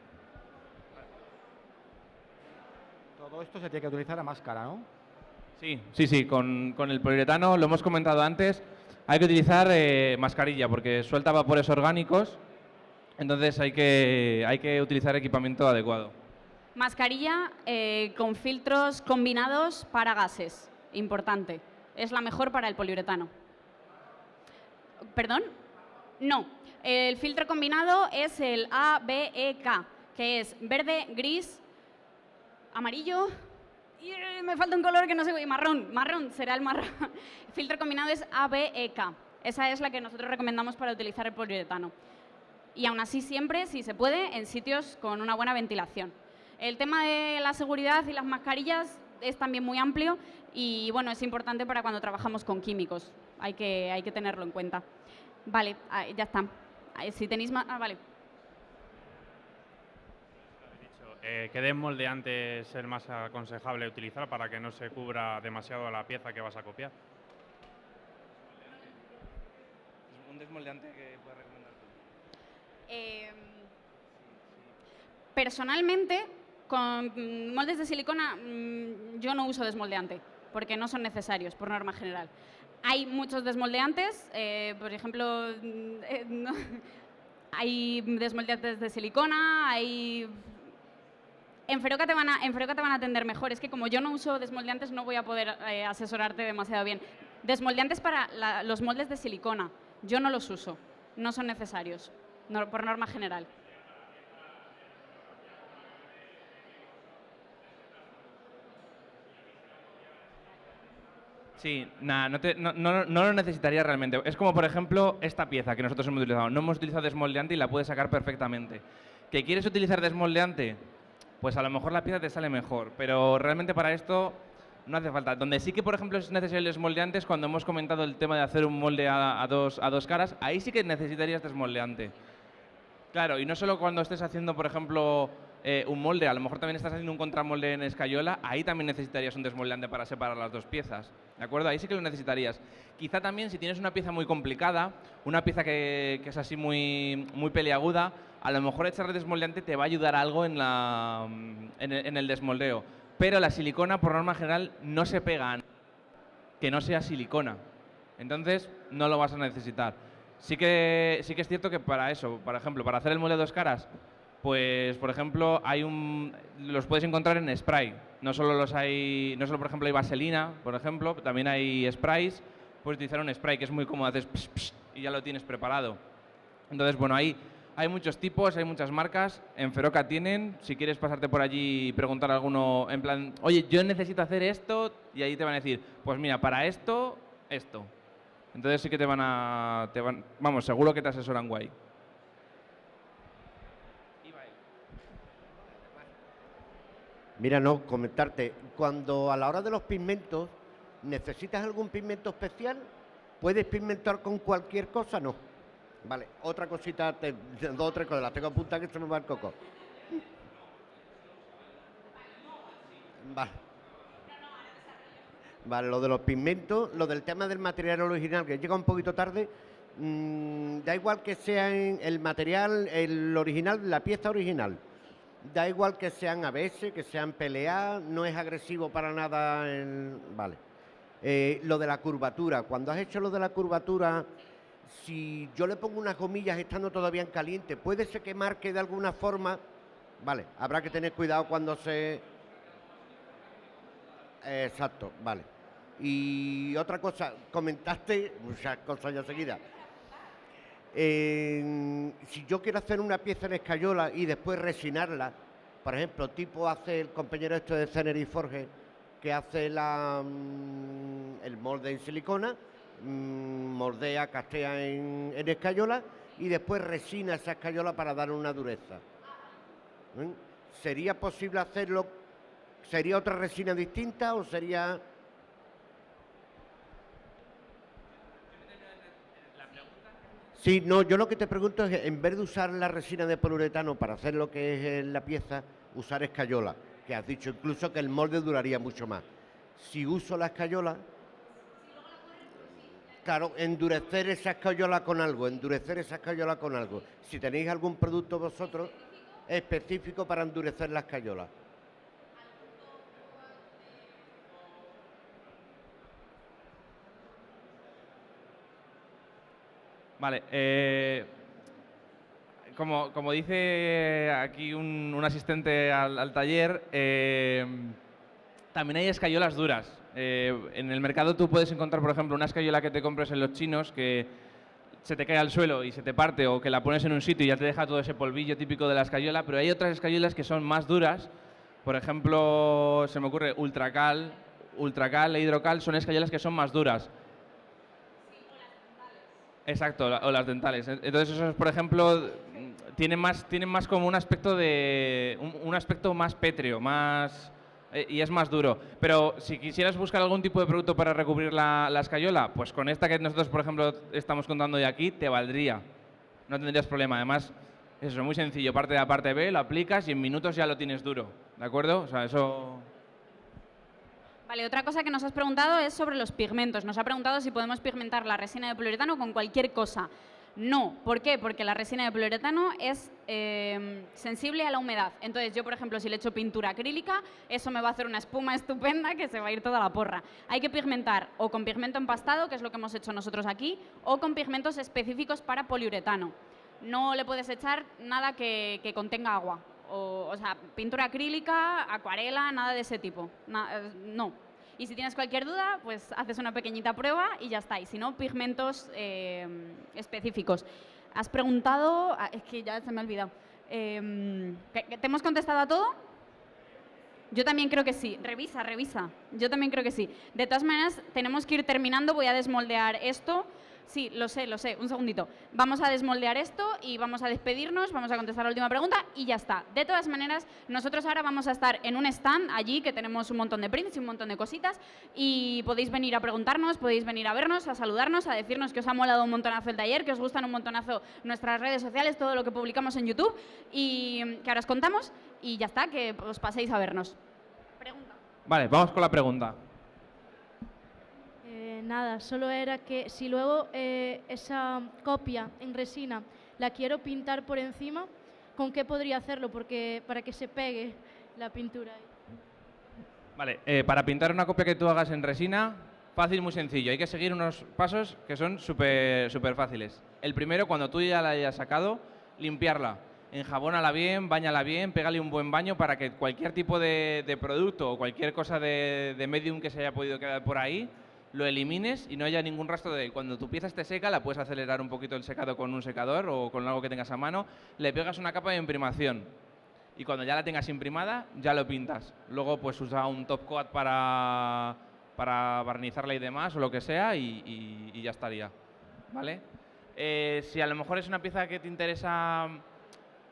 Todo esto se tiene que utilizar a máscara, ¿no?
Sí, con el poliuretano, lo hemos comentado antes, hay que utilizar mascarilla porque suelta vapores orgánicos, entonces hay que utilizar equipamiento adecuado.
Mascarilla con filtros combinados para gases, importante. Es la mejor para el poliuretano. ¿Perdón? No, el filtro combinado es el ABEK, que es verde, gris, amarillo y me falta un color que no sé, marrón será el marrón. El filtro combinado es ABEK, esa es la que nosotros recomendamos para utilizar el poliuretano. Y aún así siempre, si se puede, en sitios con una buena ventilación. El tema de la seguridad y las mascarillas es también muy amplio y bueno, es importante para cuando trabajamos con químicos, hay que tenerlo en cuenta. Vale, ya está. Si tenéis más... vale.
¿Qué desmoldeante es el más aconsejable utilizar para que no se cubra demasiado la pieza que vas a copiar?
¿Un desmoldeante que puedas recomendar tú?
Personalmente, con moldes de silicona, yo no uso desmoldeante, porque no son necesarios, por norma general. Hay muchos desmoldeantes, por ejemplo, hay desmoldeantes de silicona, En Feroca te van a atender mejor. Es que como yo no uso desmoldeantes no voy a poder asesorarte demasiado bien. Desmoldeantes para los moldes de silicona, yo no los uso, no son necesarios, por norma general.
Sí, nada, no lo necesitaría realmente. Es como, por ejemplo, esta pieza que nosotros hemos utilizado. No hemos utilizado desmoldeante y la puedes sacar perfectamente. ¿Que quieres utilizar desmoldeante? Pues a lo mejor la pieza te sale mejor, pero realmente para esto no hace falta. Donde sí que, por ejemplo, es necesario el desmoldeante es cuando hemos comentado el tema de hacer un molde a dos caras. Ahí sí que necesitarías desmoldeante. Claro, y no solo cuando estés haciendo, por ejemplo, un molde, a lo mejor también estás haciendo un contramolde en escayola, ahí también necesitarías un desmoldeante para separar las dos piezas, ¿de acuerdo? Ahí sí que lo necesitarías. Quizá también si tienes una pieza muy complicada, una pieza que es así muy peliaguda, a lo mejor echarle desmoldeante te va a ayudar algo en el desmoldeo, pero la silicona por norma general no se pega. que no sea silicona. Entonces, no lo vas a necesitar. Sí que es cierto que para eso, por ejemplo, para hacer el molde de 2 caras, pues, por ejemplo, los puedes encontrar en spray. No solo, por ejemplo, hay vaselina, por ejemplo, también hay sprays. Puedes utilizar un spray que es muy cómodo, haces psh, psh, y ya lo tienes preparado. Entonces, bueno, hay muchos tipos, hay muchas marcas. En Feroca tienen, si quieres pasarte por allí y preguntar a alguno en plan, oye, yo necesito hacer esto, y ahí te van a decir, pues mira, para esto, esto. Entonces sí que vamos, seguro que te asesoran guay.
Mira, no, comentarte, cuando a la hora de los pigmentos, ¿necesitas algún pigmento especial? ¿Puedes pigmentar con cualquier cosa? No. Vale, otra cosita, 2 o 3 cosas, las tengo apuntadas que se me va el coco. Vale. Vale, lo de los pigmentos, lo del tema del material original, que llega un poquito tarde, da igual que sea el material, el original, la pieza original. Da igual que sean ABS, que sean PLA, no es agresivo para nada. Vale. Lo de la curvatura, cuando has hecho lo de la curvatura, si yo le pongo unas gomillas estando todavía en caliente, puede ser que marque de alguna forma. Vale, habrá que tener cuidado cuando se... Exacto, vale. Y otra cosa, comentaste muchas cosas ya seguidas. Si yo quiero hacer una pieza en escayola y después resinarla, por ejemplo, tipo hace el compañero esto de Zener y Forge, que hace el molde en silicona, moldea, castea en escayola y después resina esa escayola para dar una dureza. ¿Sería posible hacerlo? ¿Sería otra resina distinta o sería...? Sí, no, yo lo que te pregunto es, en vez de usar la resina de poliuretano para hacer lo que es la pieza, usar escayola, que has dicho incluso que el molde duraría mucho más. Si uso la escayola, claro, endurecer esa escayola con algo, Si tenéis algún producto vosotros específico para endurecer la escayola.
Vale, como dice aquí un asistente al taller, también hay escayolas duras. En el mercado tú puedes encontrar, por ejemplo, una escayola que te compres en los chinos que se te cae al suelo y se te parte, o que la pones en un sitio y ya te deja todo ese polvillo típico de la escayola, pero hay otras escayolas que son más duras. Por ejemplo, se me ocurre Ultracal e Hidrocal, son escayolas que son más duras. Exacto, o las dentales. Entonces esos, por ejemplo, tienen más como un aspecto un aspecto más pétreo, y es más duro. Pero si quisieras buscar algún tipo de producto para recubrir la escayola, pues con esta que nosotros, por ejemplo, estamos contando de aquí, te valdría. No tendrías problema. Además, eso es muy sencillo. Parte de la parte B, lo aplicas y en minutos ya lo tienes duro. ¿De acuerdo? O sea, eso...
Vale, otra cosa que nos has preguntado es sobre los pigmentos. Nos ha preguntado si podemos pigmentar la resina de poliuretano con cualquier cosa. No. ¿Por qué? Porque la resina de poliuretano es sensible a la humedad. Entonces, yo, por ejemplo, si le echo pintura acrílica, eso me va a hacer una espuma estupenda que se va a ir toda a la porra. Hay que pigmentar o con pigmento empastado, que es lo que hemos hecho nosotros aquí, o con pigmentos específicos para poliuretano. No le puedes echar nada que contenga agua. O sea, pintura acrílica, acuarela, nada de ese tipo. No. Y si tienes cualquier duda, pues haces una pequeñita prueba y ya está. Y si no, pigmentos específicos. Has preguntado... es que ya se me ha olvidado. ¿Te hemos contestado a todo? Yo también creo que sí. Revisa. Yo también creo que sí. De todas maneras, tenemos que ir terminando. Voy a desmoldear esto. Sí, lo sé. Un segundito. Vamos a desmoldear esto y vamos a despedirnos, vamos a contestar la última pregunta y ya está. De todas maneras, nosotros ahora vamos a estar en un stand allí que tenemos un montón de prints y un montón de cositas y podéis venir a preguntarnos, podéis venir a vernos, a saludarnos, a decirnos que os ha molado un montonazo el taller, que os gustan un montonazo nuestras redes sociales, todo lo que publicamos en YouTube y que ahora os contamos y ya está, que os paséis a vernos. Pregunta.
Vale, vamos con la pregunta.
Nada, solo era que si luego esa copia en resina la quiero pintar por encima, ¿con qué podría hacerlo? Porque para que se pegue la pintura ahí.
Vale, para pintar una copia que tú hagas en resina, Fácil, muy sencillo. Hay que seguir unos pasos que son súper fáciles. El primero, cuando tú ya la hayas sacado, limpiarla. Enjabónala bien, báñala bien, pégale un buen baño para que cualquier tipo de producto o cualquier cosa de medium que se haya podido quedar por ahí, lo elimines y no haya ningún rastro de él. Cuando tu pieza esté seca, la puedes acelerar un poquito el secado con un secador o con algo que tengas a mano, le pegas una capa de imprimación y cuando ya la tengas imprimada, ya lo pintas. Luego pues usa un top coat para barnizarla y demás o lo que sea y ya estaría, ¿vale? Si a lo mejor es una pieza que te interesa,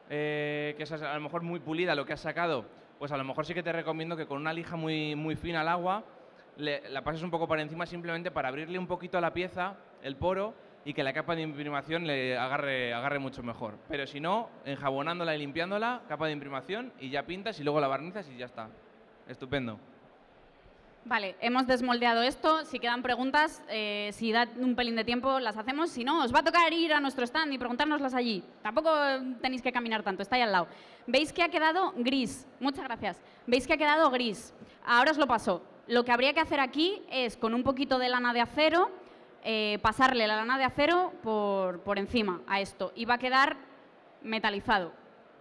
que es a lo mejor muy pulida lo que has sacado, pues a lo mejor sí que te recomiendo que con una lija muy fina al agua la pases un poco por encima simplemente para abrirle un poquito a la pieza, el poro, y que la capa de imprimación le agarre mucho mejor. Pero si no, enjabonándola y limpiándola, capa de imprimación y ya pintas y luego la barnizas y ya está. Estupendo.
Vale, hemos desmoldeado esto. Si quedan preguntas, si da un pelín de tiempo, las hacemos. Si no, os va a tocar ir a nuestro stand y preguntárnoslas allí. Tampoco tenéis que caminar tanto, está ahí al lado. ¿Veis que ha quedado gris? Muchas gracias. ¿Veis que ha quedado gris? Ahora os lo paso. Lo que habría que hacer aquí es, con un poquito de lana de acero, pasarle la lana de acero por encima a esto. Y va a quedar metalizado,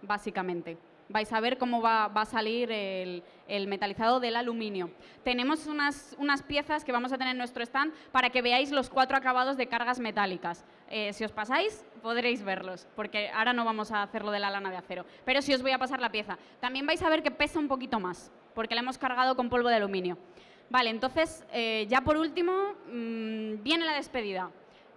básicamente. Vais a ver cómo va a salir el metalizado del aluminio. Tenemos unas piezas que vamos a tener en nuestro stand para que veáis los 4 acabados de cargas metálicas. Si os pasáis, podréis verlos, porque ahora no vamos a hacerlo de la lana de acero. Pero sí os voy a pasar la pieza. También vais a ver que pesa un poquito más, porque la hemos cargado con polvo de aluminio. Vale, entonces, ya por último, viene la despedida.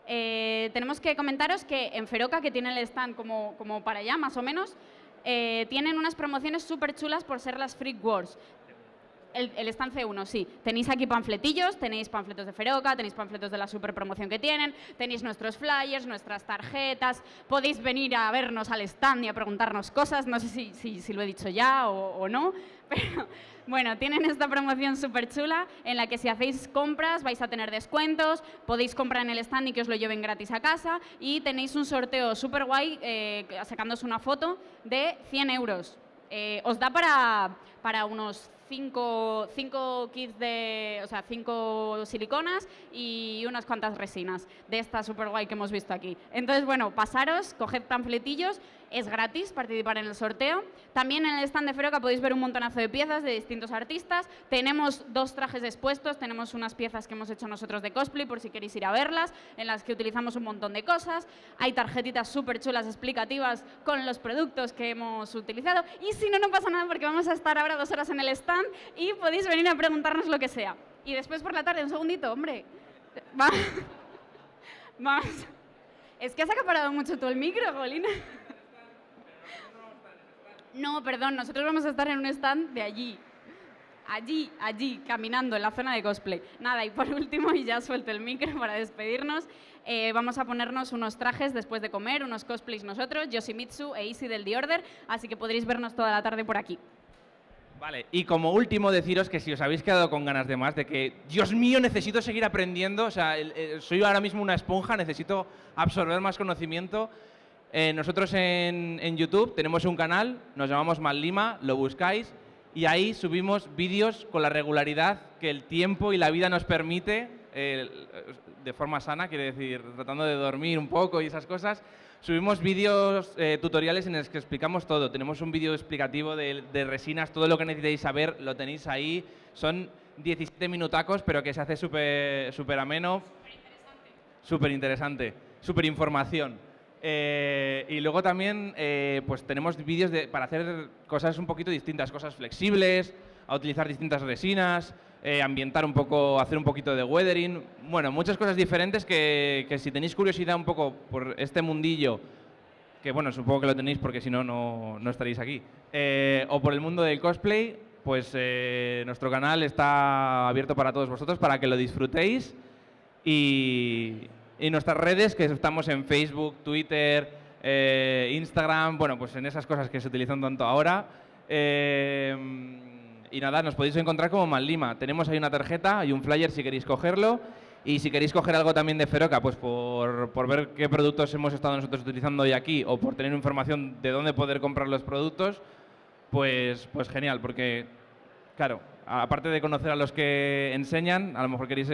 Tenemos que comentaros que en Feroca, que tiene el stand como para allá, más o menos, tienen unas promociones súper chulas por ser las Freak Wars. El stand C1, sí. Tenéis aquí panfletillos, tenéis panfletos de Feroca, tenéis panfletos de la super promoción que tienen, tenéis nuestros flyers, nuestras tarjetas, podéis venir a vernos al stand y a preguntarnos cosas, no sé si lo he dicho ya o no, pero bueno, tienen esta promoción súper chula en la que si hacéis compras vais a tener descuentos, podéis comprar en el stand y que os lo lleven gratis a casa y tenéis un sorteo súper guay sacándoos una foto de 100 euros. Os da para unos 5 kits de, o sea, 5 siliconas y unas cuantas resinas de esta super guay que hemos visto aquí. Entonces, bueno, pasaros, coged panfletillos, es gratis participar en el sorteo. También en el stand de Feroca podéis ver un montonazo de piezas de distintos artistas. Tenemos 2 trajes expuestos, tenemos unas piezas que hemos hecho nosotros de cosplay por si queréis ir a verlas, en las que utilizamos un montón de cosas. Hay tarjetitas súper chulas explicativas con los productos que hemos utilizado. Y si no, no pasa nada porque vamos a estar ahora 2 horas en el stand y podéis venir a preguntarnos lo que sea. Y después por la tarde, un segundito, hombre. Vamos. Es que has acaparado mucho tú el micro, Golina. No, perdón, nosotros vamos a estar en un stand de allí. Allí, caminando en la zona de cosplay. Nada, y por último, y ya suelto el micro para despedirnos, vamos a ponernos unos trajes después de comer, unos cosplays nosotros, Yoshimitsu e Easy del The Order, así que podréis vernos toda la tarde por aquí.
Vale, y como último deciros que si os habéis quedado con ganas de más, de que, Dios mío, necesito seguir aprendiendo, o sea, soy ahora mismo una esponja, necesito absorber más conocimiento. Nosotros en YouTube tenemos un canal, nos llamamos Mallima, lo buscáis, y ahí subimos vídeos con la regularidad que el tiempo y la vida nos permite, de forma sana, quiere decir, tratando de dormir un poco y esas cosas. Subimos vídeos tutoriales en los que explicamos todo. Tenemos un vídeo explicativo de resinas, todo lo que necesitéis saber lo tenéis ahí. Son 17 minutacos, pero que se hace súper ameno. Súper interesante. Súper información. Y luego también pues tenemos vídeos para hacer cosas un poquito distintas, cosas flexibles, a utilizar distintas resinas, ambientar un poco, hacer un poquito de weathering, bueno, muchas cosas diferentes que si tenéis curiosidad un poco por este mundillo, que bueno, supongo que lo tenéis porque si no, no estaréis aquí, o por el mundo del cosplay, pues nuestro canal está abierto para todos vosotros, para que lo disfrutéis y nuestras redes, que estamos en Facebook, Twitter, Instagram, bueno, pues en esas cosas que se utilizan tanto ahora. Y nada, nos podéis encontrar como Mallima. Tenemos ahí una tarjeta y un flyer si queréis cogerlo. Y si queréis coger algo también de Feroca, pues por ver qué productos hemos estado nosotros utilizando hoy aquí o por tener información de dónde poder comprar los productos, pues genial, porque, claro, aparte de conocer a los que enseñan, a lo mejor queréis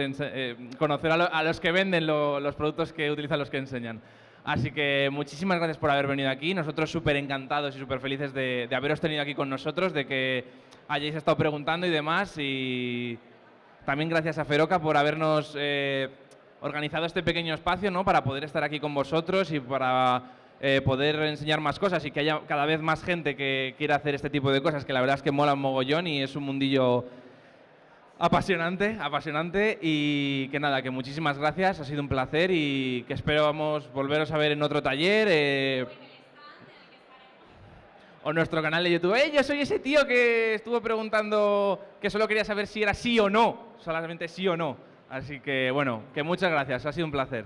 conocer a los que venden los productos que utilizan los que enseñan. Así que muchísimas gracias por haber venido aquí. Nosotros súper encantados y súper felices de haberos tenido aquí con nosotros, de que hayáis estado preguntando y demás. Y también gracias a Feroca por habernos organizado este pequeño espacio, ¿no? Para poder estar aquí con vosotros y para poder enseñar más cosas y que haya cada vez más gente que quiera hacer este tipo de cosas, que la verdad es que mola un mogollón y es un mundillo apasionante, apasionante. Y que nada, que muchísimas gracias, ha sido un placer y que esperamos volveros a ver en otro taller o nuestro canal de YouTube. Yo soy ese tío que estuvo preguntando, que solo quería saber si era sí o no, solamente sí o no. Así que bueno, que muchas gracias, ha sido un placer.